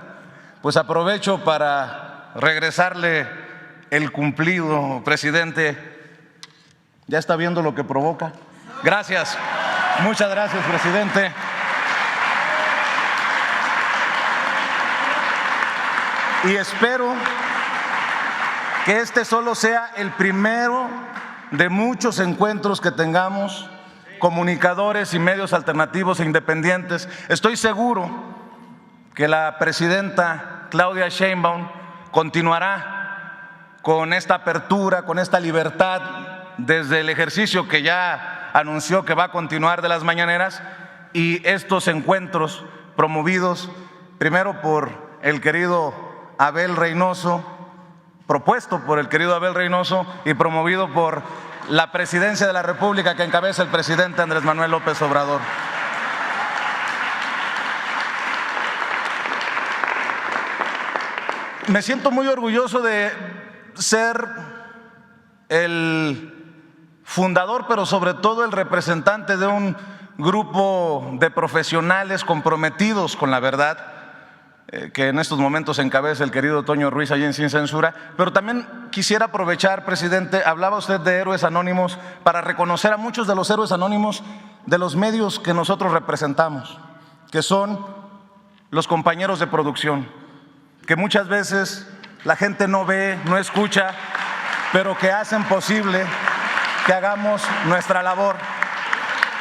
Pues aprovecho para regresarle el cumplido, presidente. ¿Ya está viendo lo que provoca? Gracias, muchas gracias, presidente. Y espero que este solo sea el primero de muchos encuentros que tengamos, comunicadores y medios alternativos e independientes. Estoy seguro que la presidenta Claudia Sheinbaum continuará con esta apertura, con esta libertad, desde el ejercicio que ya anunció que va a continuar de las mañaneras, y estos encuentros promovidos primero por el querido Abel Reynoso, propuesto por el querido Abel Reynoso y promovido por la presidencia de la República que encabeza el presidente Andrés Manuel López Obrador. Me siento muy orgulloso de ser el fundador, pero sobre todo el representante de un grupo de profesionales comprometidos con la verdad, que en estos momentos encabeza el querido Toño Ruiz allí en Sin Censura. Pero también quisiera aprovechar, presidente, hablaba usted de héroes anónimos, para reconocer a muchos de los héroes anónimos de los medios que nosotros representamos, que son los compañeros de producción, que muchas veces la gente no ve, no escucha, pero que hacen posible que hagamos nuestra labor.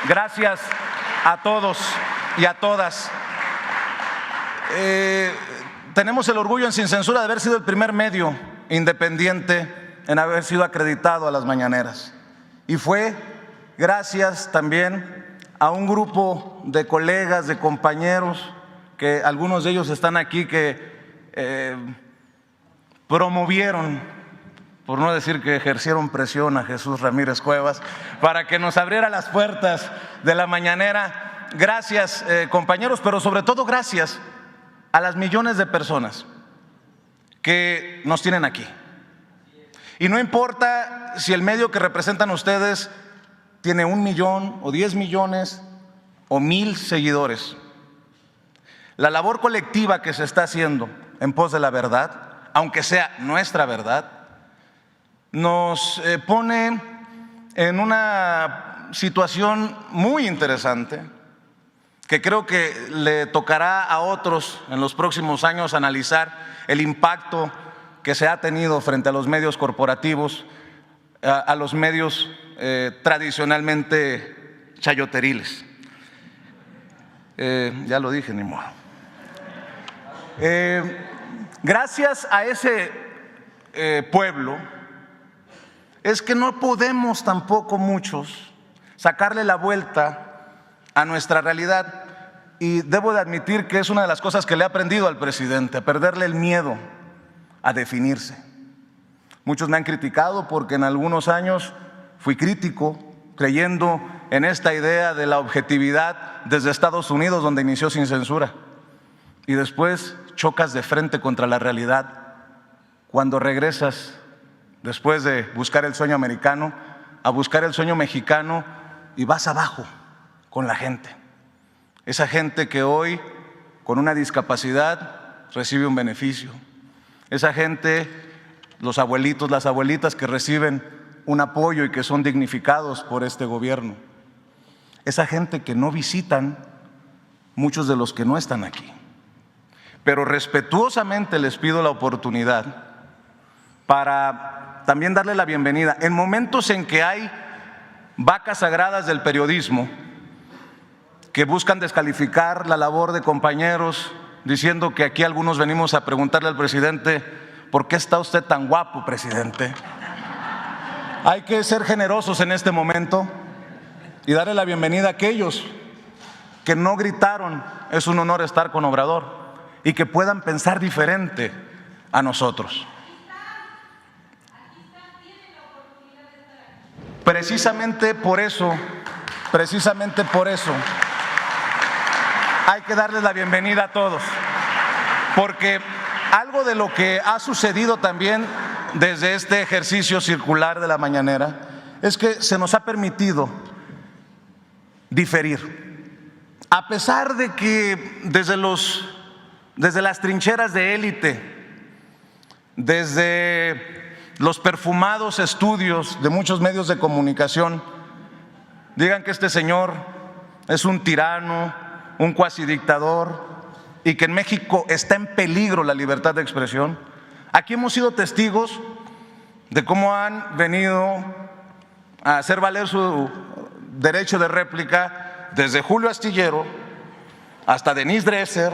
Gracias a todos y a todas. Tenemos el orgullo en Sin Censura de haber sido el primer medio independiente en haber sido acreditado a las mañaneras. Y fue gracias también a un grupo de colegas, de compañeros, que algunos de ellos están aquí, que promovieron, por no decir que ejercieron presión a Jesús Ramírez Cuevas para que nos abriera las puertas de la mañanera. Gracias, compañeros, pero sobre todo gracias a las millones de personas que nos tienen aquí. Y no importa si el medio que representan ustedes tiene 1 millón o 10 millones o 1000 seguidores. La labor colectiva que se está haciendo en pos de la verdad, aunque sea nuestra verdad, nos pone en una situación muy interesante, que creo que le tocará a otros en los próximos años analizar el impacto que se ha tenido frente a los medios corporativos, a los medios tradicionalmente chayoteriles. Ya lo dije, ni modo. Gracias a ese pueblo es que no podemos tampoco muchos sacarle la vuelta a nuestra realidad, y debo de admitir que es una de las cosas que le he aprendido al presidente, a perderle el miedo a definirse. Muchos me han criticado porque en algunos años fui crítico, creyendo en esta idea de la objetividad desde Estados Unidos, donde inició Sin Censura, y después chocas de frente contra la realidad cuando regresas, después de buscar el sueño americano, a buscar el sueño mexicano, y vas abajo con la gente. Esa gente que hoy, con una discapacidad, recibe un beneficio. Esa gente, los abuelitos, las abuelitas que reciben un apoyo y que son dignificados por este gobierno. Esa gente que no visitan muchos de los que no están aquí. Pero respetuosamente les pido la oportunidad para también darle la bienvenida. En momentos en que hay vacas sagradas del periodismo que buscan descalificar la labor de compañeros, diciendo que aquí algunos venimos a preguntarle al presidente: ¿por qué está usted tan guapo, presidente? Hay que ser generosos en este momento y darle la bienvenida a aquellos que no gritaron "es un honor estar con Obrador", y que puedan pensar diferente a nosotros. Precisamente por eso, hay que darles la bienvenida a todos, porque algo de lo que ha sucedido también desde este ejercicio circular de la mañanera es que se nos ha permitido diferir. A pesar de que desde las trincheras de élite, desde los perfumados estudios de muchos medios de comunicación, digan que este señor es un tirano, un cuasidictador, y que en México está en peligro la libertad de expresión, aquí hemos sido testigos de cómo han venido a hacer valer su derecho de réplica desde Julio Astillero hasta Denise Dresser,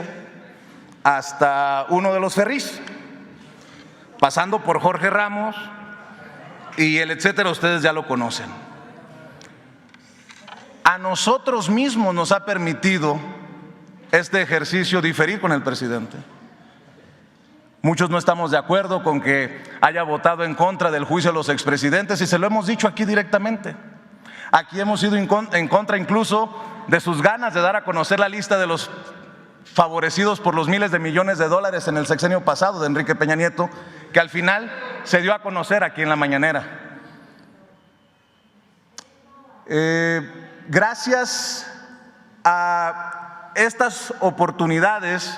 hasta uno de los Ferrís, pasando por Jorge Ramos y el etcétera, ustedes ya lo conocen. A nosotros mismos nos ha permitido este ejercicio diferir con el presidente. Muchos no estamos de acuerdo con que haya votado en contra del juicio de los expresidentes, y se lo hemos dicho aquí directamente. Aquí hemos ido en contra incluso de sus ganas de dar a conocer la lista de los favorecidos por los miles de millones de dólares en el sexenio pasado de Enrique Peña Nieto, que al final se dio a conocer aquí en la mañanera. Gracias a estas oportunidades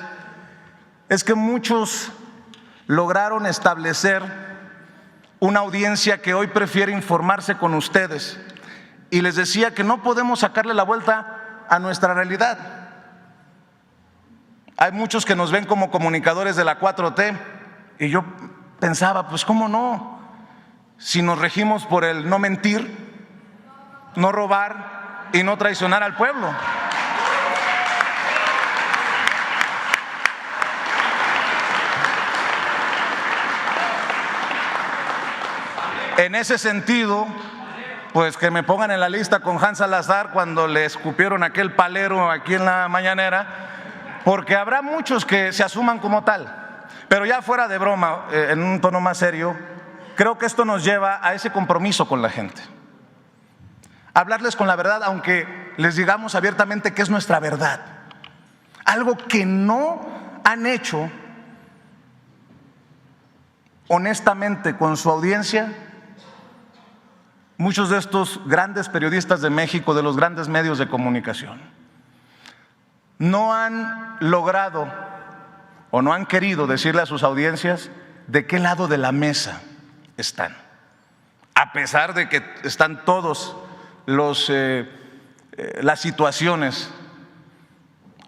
es que muchos lograron establecer una audiencia que hoy prefiere informarse con ustedes. Y les decía que no podemos sacarle la vuelta a nuestra realidad. Hay muchos que nos ven como comunicadores de la 4T, y yo pensaba, pues cómo no, si nos regimos por el no mentir, no robar y no traicionar al pueblo. En ese sentido, pues que me pongan en la lista con Hans Salazar cuando le escupieron aquel palero aquí en la mañanera, porque habrá muchos que se asuman como tal. Pero ya fuera de broma, en un tono más serio, creo que esto nos lleva a ese compromiso con la gente. Hablarles con la verdad, aunque les digamos abiertamente que es nuestra verdad. Algo que no han hecho honestamente con su audiencia muchos de estos grandes periodistas de México, de los grandes medios de comunicación. No han logrado o no han querido decirle a sus audiencias de qué lado de la mesa están, a pesar de que están todos las situaciones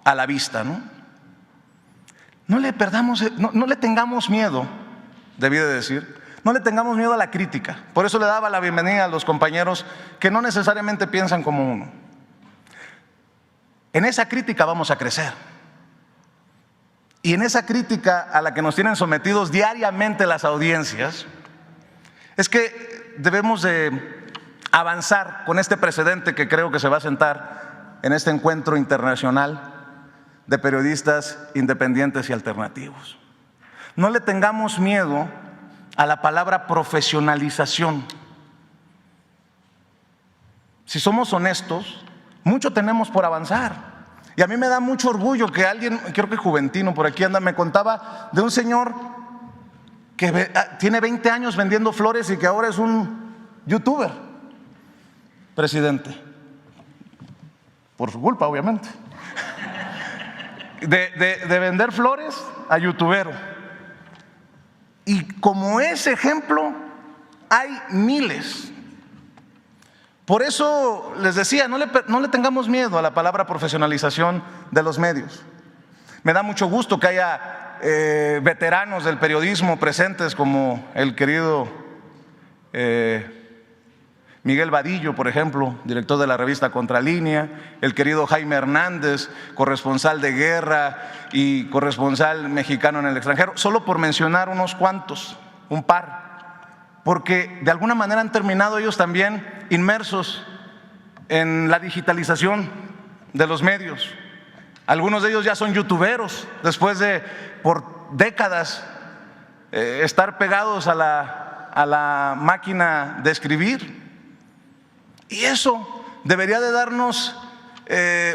a la vista, ¿no? No le tengamos miedo, debí de decir, no le tengamos miedo a la crítica. Por eso le daba la bienvenida a los compañeros que no necesariamente piensan como uno. En esa crítica vamos a crecer. Y en esa crítica a la que nos tienen sometidos diariamente las audiencias, es que debemos de avanzar con este precedente que creo que se va a sentar en este encuentro internacional de periodistas independientes y alternativos. No le tengamos miedo a la palabra profesionalización. Si somos honestos, mucho tenemos por avanzar. Y a mí me da mucho orgullo que alguien, creo que Juventino por aquí anda, me contaba de un señor que tiene 20 años vendiendo flores y que ahora es un youtuber, presidente. Por su culpa, obviamente. De vender flores a youtubero. Y como ese ejemplo hay miles. Por eso les decía, no le tengamos miedo a la palabra profesionalización de los medios. Me da mucho gusto que haya veteranos del periodismo presentes como el querido Miguel Vadillo, por ejemplo, director de la revista Contralínea, el querido Jaime Hernández, corresponsal de guerra y corresponsal mexicano en el extranjero, solo por mencionar unos cuantos, un par, porque de alguna manera han terminado ellos también inmersos en la digitalización de los medios. Algunos de ellos ya son youtuberos, después de por décadas estar pegados a la máquina de escribir. Y eso debería de darnos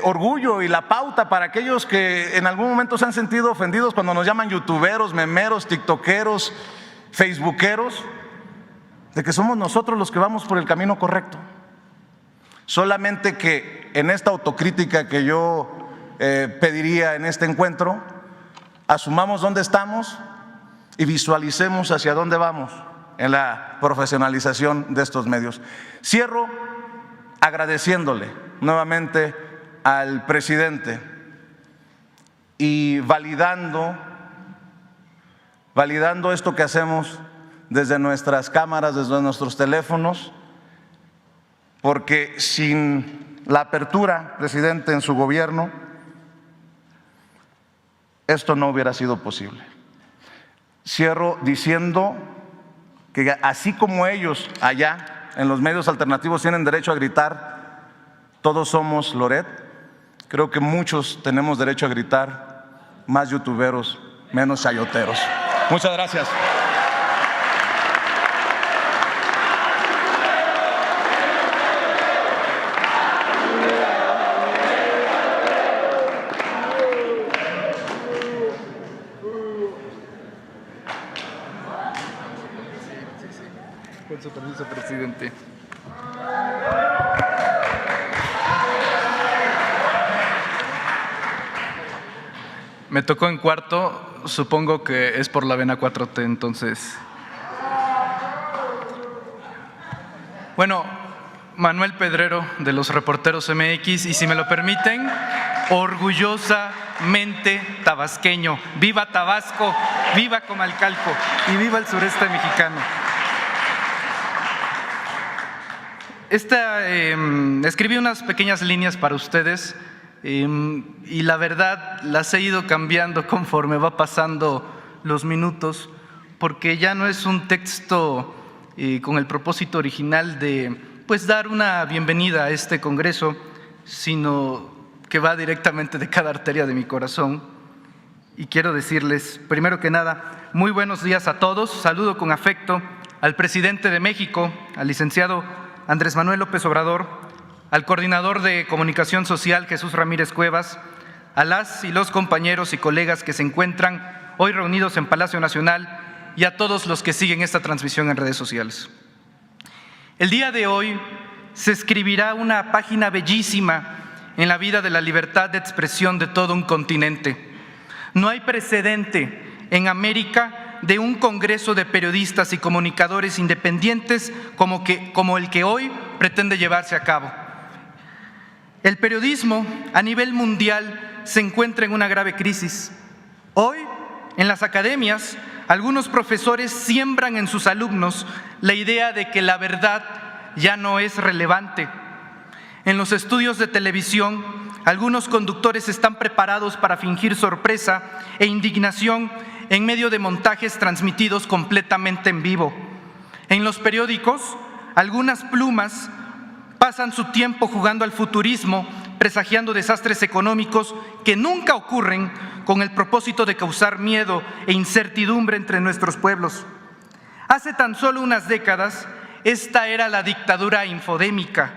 orgullo y la pauta para aquellos que en algún momento se han sentido ofendidos cuando nos llaman youtuberos, memeros, tiktokeros, facebookeros, de que somos nosotros los que vamos por el camino correcto. Solamente que en esta autocrítica que yo pediría en este encuentro, asumamos dónde estamos y visualicemos hacia dónde vamos en la profesionalización de estos medios. Cierro agradeciéndole nuevamente al presidente y validando esto que hacemos desde nuestras cámaras, desde nuestros teléfonos, porque sin la apertura, presidente, en su gobierno, esto no hubiera sido posible. Cierro diciendo que así como ellos allá en los medios alternativos tienen derecho a gritar, todos somos Loret, creo que muchos tenemos derecho a gritar, más youtuberos, menos chayoteros. Muchas gracias. Con su permiso, presidente. Me tocó en cuarto, supongo que es por la vena 4T, entonces. Bueno, Manuel Pedrero de los Reporteros MX, y si me lo permiten, orgullosamente tabasqueño. ¡Viva Tabasco! ¡Viva Comalcalco! ¡Y viva el sureste mexicano! Escribí unas pequeñas líneas para ustedes y la verdad las he ido cambiando conforme va pasando los minutos, porque ya no es un texto con el propósito original de dar una bienvenida a este congreso, sino que va directamente de cada arteria de mi corazón. Y quiero decirles, primero que nada, muy buenos días a todos. Saludo con afecto al presidente de México, al licenciado Andrés Manuel López Obrador, al coordinador de Comunicación Social, Jesús Ramírez Cuevas, a las y los compañeros y colegas que se encuentran hoy reunidos en Palacio Nacional y a todos los que siguen esta transmisión en redes sociales. El día de hoy se escribirá una página bellísima en la vida de la libertad de expresión de todo un continente. No hay precedente en América de un congreso de periodistas y comunicadores independientes como el que hoy pretende llevarse a cabo. El periodismo a nivel mundial se encuentra en una grave crisis. Hoy, en las academias, algunos profesores siembran en sus alumnos la idea de que la verdad ya no es relevante. En los estudios de televisión, algunos conductores están preparados para fingir sorpresa e indignación en medio de montajes transmitidos completamente en vivo. En los periódicos, algunas plumas pasan su tiempo jugando al futurismo, presagiando desastres económicos que nunca ocurren, con el propósito de causar miedo e incertidumbre entre nuestros pueblos. Hace tan solo unas décadas, esta era la dictadura infodémica.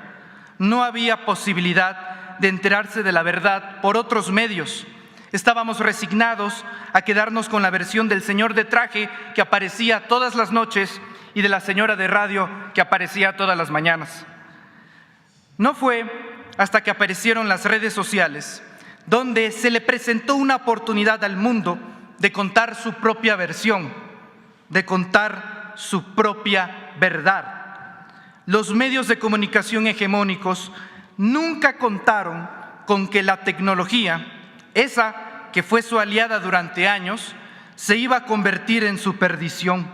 No había posibilidad de enterarse de la verdad por otros medios. Estábamos resignados a quedarnos con la versión del señor de traje que aparecía todas las noches y de la señora de radio que aparecía todas las mañanas. No fue hasta que aparecieron las redes sociales donde se le presentó una oportunidad al mundo de contar su propia versión, de contar su propia verdad. los medios de comunicación hegemónicos nunca contaron con que la tecnología, esa que fue su aliada durante años, se iba a convertir en su perdición.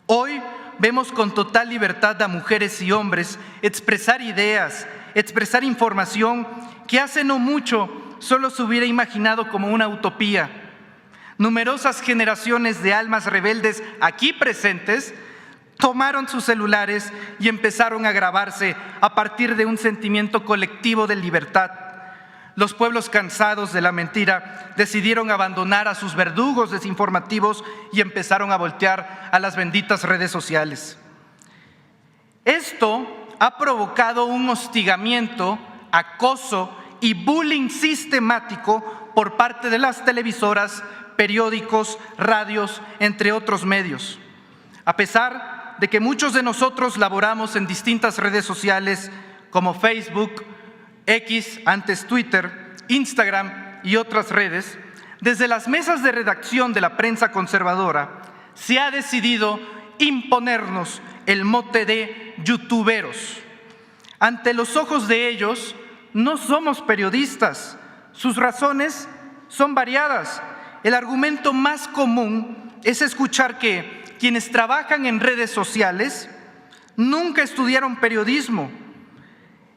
Hoy vemos con total libertad a mujeres y hombres expresar ideas, expresar información que hace no mucho solo se hubiera imaginado como una utopía. Numerosas generaciones de almas rebeldes aquí presentes tomaron sus celulares y empezaron a grabarse a partir de un sentimiento colectivo de libertad. Los pueblos cansados de la mentira decidieron abandonar a sus verdugos desinformativos y empezaron a voltear a las benditas redes sociales. Esto ha provocado un hostigamiento, acoso y bullying sistemático por parte de las televisoras, periódicos, radios, entre otros medios. A pesar de que muchos de nosotros laboramos en distintas redes sociales como Facebook, X, antes Twitter, Instagram y otras redes, desde las mesas de redacción de la prensa conservadora se ha decidido imponernos el mote de youtuberos. Ante los ojos de ellos, no somos periodistas. Sus razones son variadas. El argumento más común es escuchar que quienes trabajan en redes sociales nunca estudiaron periodismo.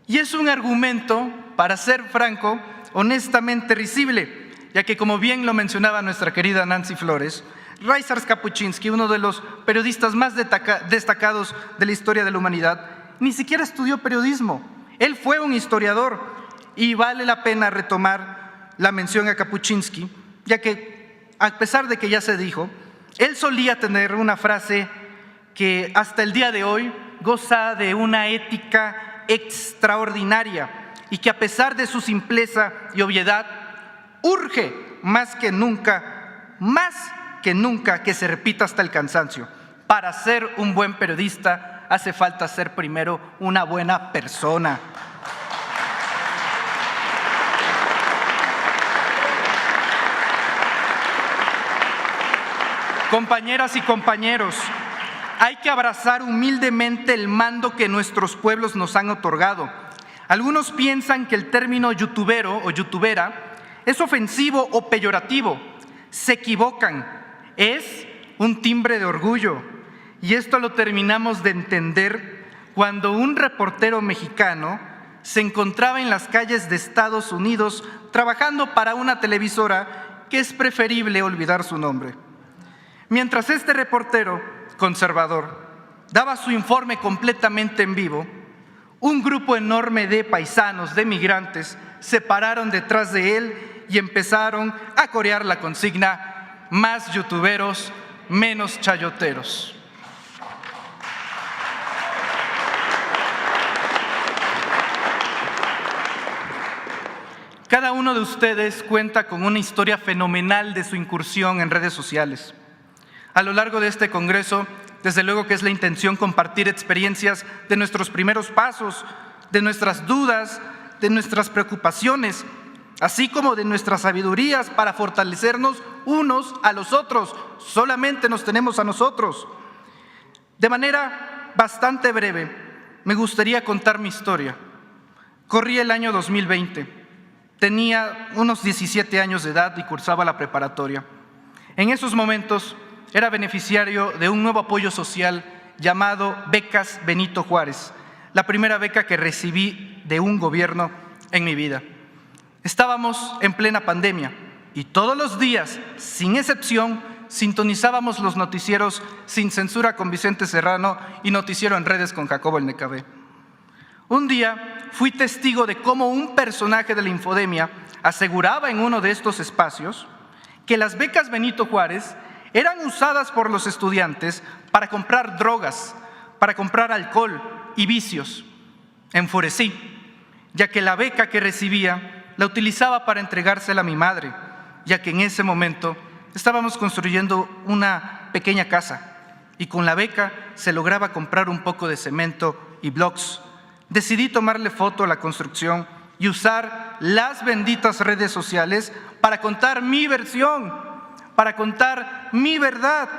Y es un argumento, para ser franco, honestamente risible, ya que, como bien lo mencionaba nuestra querida Nancy Flores, Ryszard Kapuscinski, uno de los periodistas más destacados de la historia de la humanidad, ni siquiera estudió periodismo. Él fue un historiador, y vale la pena retomar la mención a Kapuscinski, ya que, a pesar de que ya se dijo, él solía tener una frase que hasta el día de hoy goza de una ética extraordinaria y que, a pesar de su simpleza y obviedad, urge más que nunca que se repita hasta el cansancio. Para ser un buen periodista hace falta ser primero una buena persona. Compañeras y compañeros, hay que abrazar humildemente el mando que nuestros pueblos nos han otorgado. Algunos piensan que el término youtubero o youtubera es ofensivo o peyorativo. Se equivocan. Es un timbre de orgullo. Y esto lo terminamos de entender cuando un reportero mexicano se encontraba en las calles de Estados Unidos trabajando para una televisora que es preferible olvidar su nombre. Mientras este reportero conservador daba su informe completamente en vivo, un grupo enorme de paisanos, de migrantes, se pararon detrás de él y empezaron a corear la consigna: más youtuberos, menos chayoteros. Cada uno de ustedes cuenta con una historia fenomenal de su incursión en redes sociales. A lo largo de este congreso, desde luego que es la intención compartir experiencias de nuestros primeros pasos, de nuestras dudas, de nuestras preocupaciones, así como de nuestras sabidurías para fortalecernos unos a los otros. Solamente nos tenemos a nosotros. De manera bastante breve, me gustaría contar mi historia. Corría el año 2020. Tenía unos 17 años de edad y cursaba la preparatoria. En esos momentos era beneficiario de un nuevo apoyo social llamado Becas Benito Juárez, la primera beca que recibí de un gobierno en mi vida. Estábamos en plena pandemia y todos los días, sin excepción, sintonizábamos los noticieros Sin Censura con Vicente Serrano y Noticiero en Redes con Jacobo El Necabé. Un día fui testigo de cómo un personaje de la infodemia aseguraba en uno de estos espacios que las becas Benito Juárez eran usadas por los estudiantes para comprar drogas, para comprar alcohol y vicios. Enfurecí, ya que la beca que recibía la utilizaba para entregársela a mi madre, ya que en ese momento estábamos construyendo una pequeña casa y con la beca se lograba comprar un poco de cemento y blocks. Decidí tomarle foto a la construcción y usar las benditas redes sociales para contar mi versión, para contar mi verdad.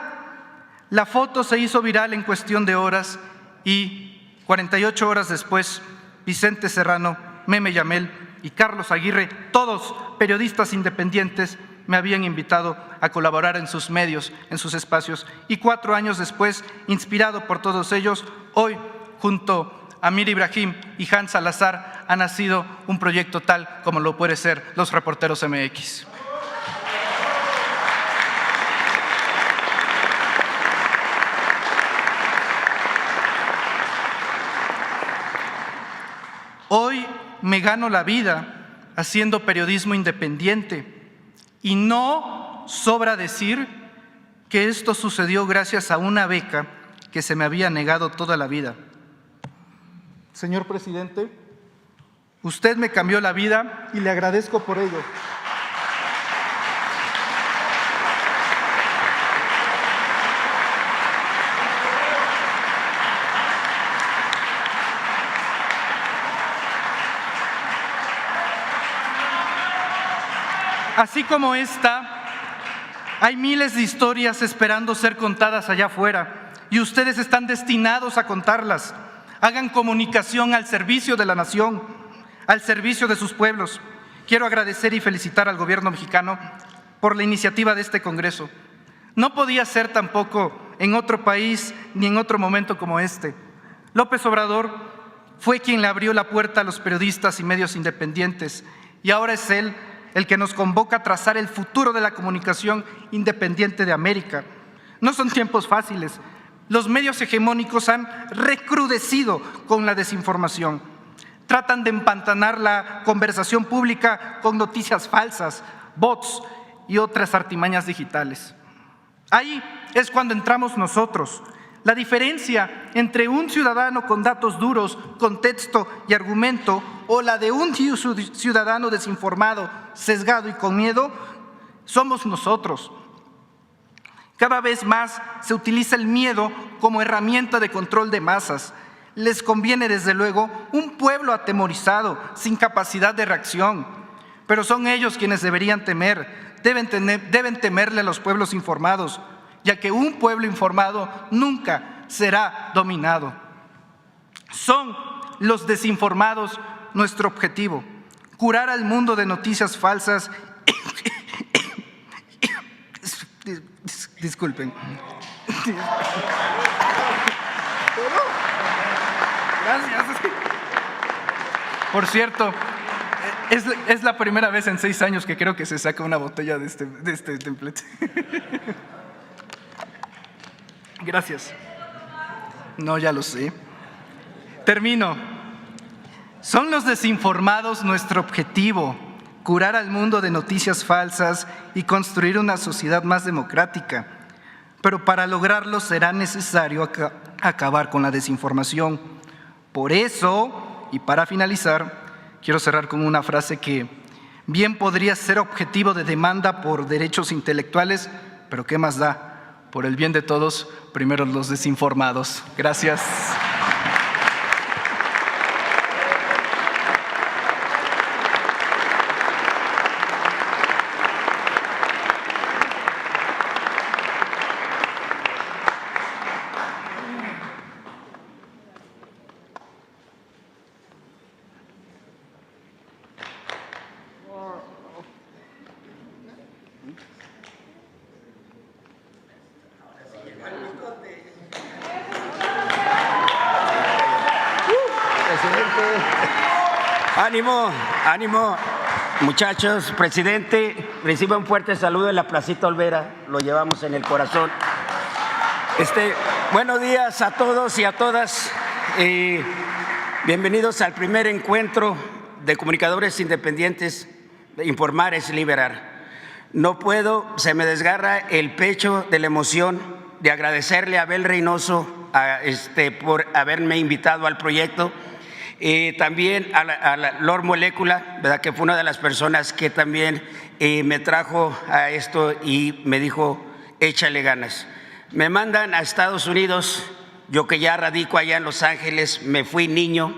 La foto se hizo viral en cuestión de horas y 48 horas después, Vicente Serrano, Meme Yamel y Carlos Aguirre, todos periodistas independientes, me habían invitado a colaborar en sus medios, en sus espacios. Y 4 años después, inspirado por todos ellos, hoy, junto a Mir Ibrahim y Hans Salazar, ha nacido un proyecto tal como lo puede ser Los Reporteros MX. Hoy me gano la vida haciendo periodismo independiente y no sobra decir que esto sucedió gracias a una beca que se me había negado toda la vida. Señor presidente, usted me cambió la vida y le agradezco por ello. Así como esta, hay miles de historias esperando ser contadas allá afuera y ustedes están destinados a contarlas. Hagan comunicación al servicio de la nación, al servicio de sus pueblos. Quiero agradecer y felicitar al gobierno mexicano por la iniciativa de este Congreso. No podía ser tampoco en otro país ni en otro momento como este. López Obrador fue quien le abrió la puerta a los periodistas y medios independientes y ahora es él el que nos convoca a trazar el futuro de la comunicación independiente de América. No son tiempos fáciles. Los medios hegemónicos han recrudecido con la desinformación. Tratan de empantanar la conversación pública con noticias falsas, bots y otras artimañas digitales. Ahí es cuando entramos nosotros. La diferencia entre un ciudadano con datos duros, contexto y argumento o la de un ciudadano desinformado, sesgado y con miedo, somos nosotros. Cada vez más se utiliza el miedo como herramienta de control de masas. Les conviene, desde luego, un pueblo atemorizado, sin capacidad de reacción. Pero son ellos quienes deberían temer, deben temerle a los pueblos informados, ya que un pueblo informado nunca será dominado. Son los desinformados nuestro objetivo, curar al mundo de noticias falsas. Disculpen. Gracias. Por cierto, es la primera vez en 6 años que creo que se saca una botella de este templete. Gracias. No, ya lo sé. Termino. Son los desinformados nuestro objetivo, curar al mundo de noticias falsas y construir una sociedad más democrática. Pero para lograrlo será necesario acabar con la desinformación. Por eso, y para finalizar, quiero cerrar con una frase que bien podría ser objetivo de demanda por derechos intelectuales, pero ¿qué más da? Por el bien de todos, primero los desinformados. Gracias. Ánimo, ánimo, muchachos. Presidente, reciba un fuerte saludo en la Placita Olvera, lo llevamos en el corazón. Buenos días a todos y a todas. Bienvenidos al primer encuentro de comunicadores independientes. Informar es liberar. No puedo, se me desgarra el pecho de la emoción de agradecerle a Abel Reynoso por haberme invitado al proyecto. También a la Lord Molécula, ¿verdad?, que fue una de las personas que también me trajo a esto y me dijo, échale ganas. Me mandan a Estados Unidos, yo que ya radico allá en Los Ángeles, me fui niño,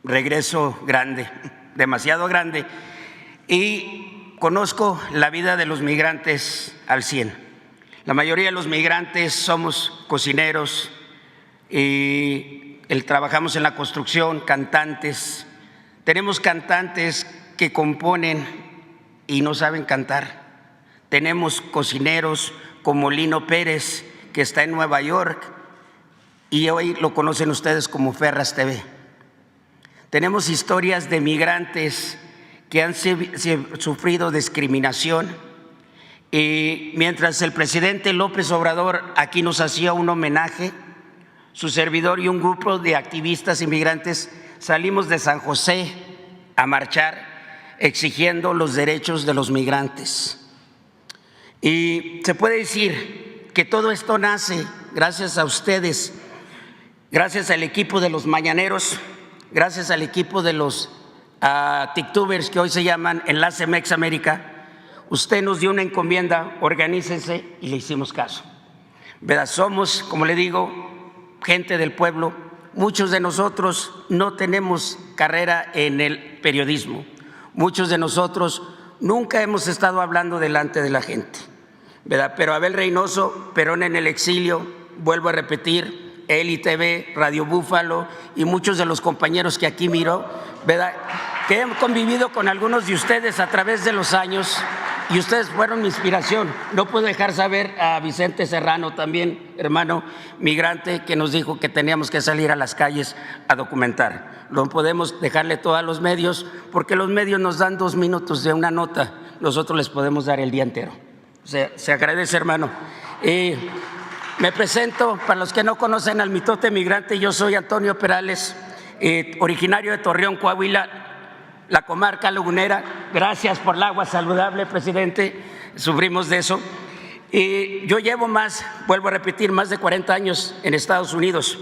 regreso grande, demasiado grande, y conozco la vida de los migrantes al 100. La mayoría de los migrantes somos cocineros y trabajamos en la construcción, cantantes. Tenemos cantantes que componen y no saben cantar. Tenemos cocineros como Lino Pérez, que está en Nueva York y hoy lo conocen ustedes como Ferras TV. Tenemos historias de migrantes que han sufrido discriminación y mientras el presidente López Obrador aquí nos hacía un homenaje, su servidor y un grupo de activistas inmigrantes salimos de San José a marchar exigiendo los derechos de los migrantes. Y se puede decir que todo esto nace gracias a ustedes, gracias al equipo de los mañaneros, gracias al equipo de los TikTubers que hoy se llaman Enlace Mex América. Usted nos dio una encomienda, organícense y le hicimos caso. ¿Verdad? Somos, como le digo, gente del pueblo. Muchos de nosotros no tenemos carrera en el periodismo. Muchos de nosotros nunca hemos estado hablando delante de la gente, ¿verdad? Pero Abel Reynoso, Perón en el exilio, vuelvo a repetir, Eli TV, Radio Búfalo y muchos de los compañeros que aquí miro, ¿verdad?, que he convivido con algunos de ustedes a través de los años y ustedes fueron mi inspiración. No puedo dejar saber a Vicente Serrano también, hermano migrante, que nos dijo que teníamos que salir a las calles a documentar. No podemos dejarle todo a los medios porque los medios nos dan 2 minutos de una nota, nosotros les podemos dar el día entero. Se agradece, hermano. Me presento, para los que no conocen al mitote migrante, yo soy Antonio Perales, originario de Torreón, Coahuila, la comarca lagunera. Gracias por el agua saludable, presidente, sufrimos de eso. Yo llevo vuelvo a repetir, más de 40 años en Estados Unidos.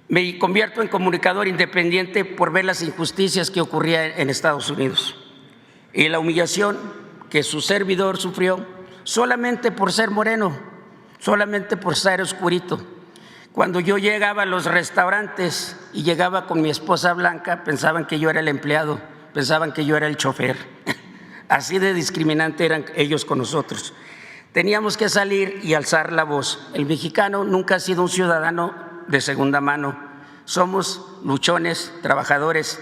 Me convierto en comunicador independiente por ver las injusticias que ocurrían en Estados Unidos y la humillación que su servidor sufrió solamente por ser moreno, solamente por ser oscurito. Cuando yo llegaba a los restaurantes y llegaba con mi esposa Blanca, pensaban que yo era el empleado, pensaban que yo era el chofer. Así de discriminante eran ellos con nosotros. Teníamos que salir y alzar la voz. El mexicano nunca ha sido un ciudadano de segunda mano. Somos luchones, trabajadores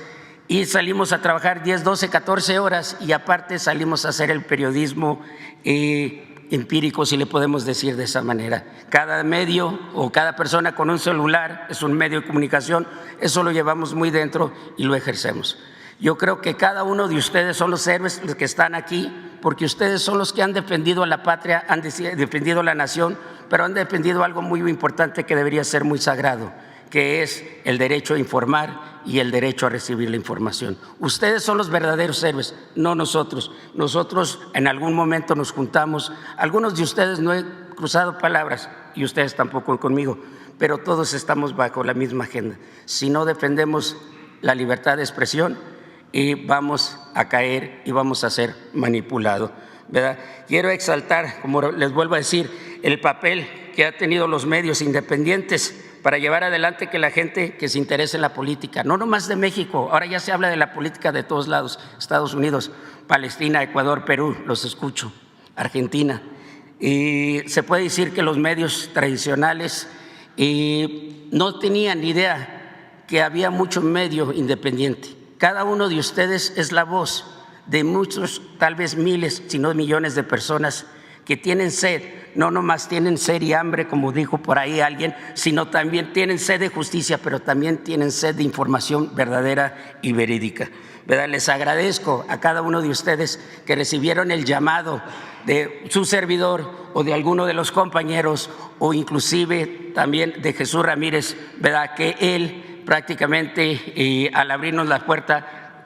y salimos a trabajar 10, 12, 14 horas y aparte salimos a hacer el periodismo empírico, si le podemos decir de esa manera. Cada medio o cada persona con un celular es un medio de comunicación, eso lo llevamos muy dentro y lo ejercemos. Yo creo que cada uno de ustedes son los héroes que están aquí, porque ustedes son los que han defendido a la patria, han defendido a la nación, pero han defendido algo muy importante que debería ser muy sagrado, que es el derecho a informar y el derecho a recibir la información. Ustedes son los verdaderos héroes, no nosotros. Nosotros en algún momento nos juntamos, algunos de ustedes no he cruzado palabras y ustedes tampoco conmigo, pero todos estamos bajo la misma agenda. Si no defendemos la libertad de expresión, vamos a caer y vamos a ser manipulados, ¿verdad? Quiero exaltar, como les vuelvo a decir, el papel que han tenido los medios independientes para llevar adelante que la gente que se interese en la política, no nomás de México, ahora ya se habla de la política de todos lados, Estados Unidos, Palestina, Ecuador, Perú, los escucho, Argentina. Y se puede decir que los medios tradicionales no tenían ni idea que había mucho medio independiente. Cada uno de ustedes es la voz de muchos, tal vez miles, si no millones de personas que tienen sed, no nomás tienen sed y hambre, como dijo por ahí alguien, sino también tienen sed de justicia, pero también tienen sed de información verdadera y verídica, ¿verdad? Les agradezco a cada uno de ustedes que recibieron el llamado de su servidor o de alguno de los compañeros o inclusive también de Jesús Ramírez, ¿verdad? Que él prácticamente al abrirnos la puerta,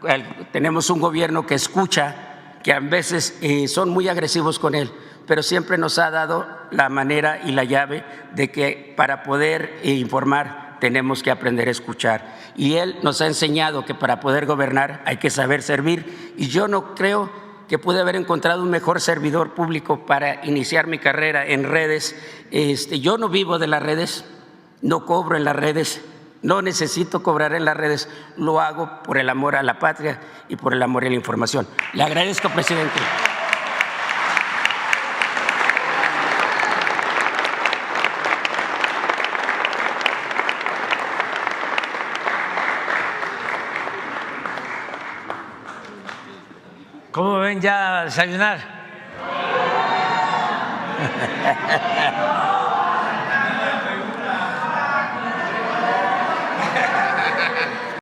tenemos un gobierno que escucha, que a veces son muy agresivos con él, pero siempre nos ha dado la manera y la llave de que para poder informar tenemos que aprender a escuchar. Y él nos ha enseñado que para poder gobernar hay que saber servir. Y yo no creo que pude haber encontrado un mejor servidor público para iniciar mi carrera en redes. Yo no vivo de las redes, no cobro en las redes, no necesito cobrar en las redes, lo hago por el amor a la patria y por el amor a la información. Le agradezco, presidente. pueden ya desayunar.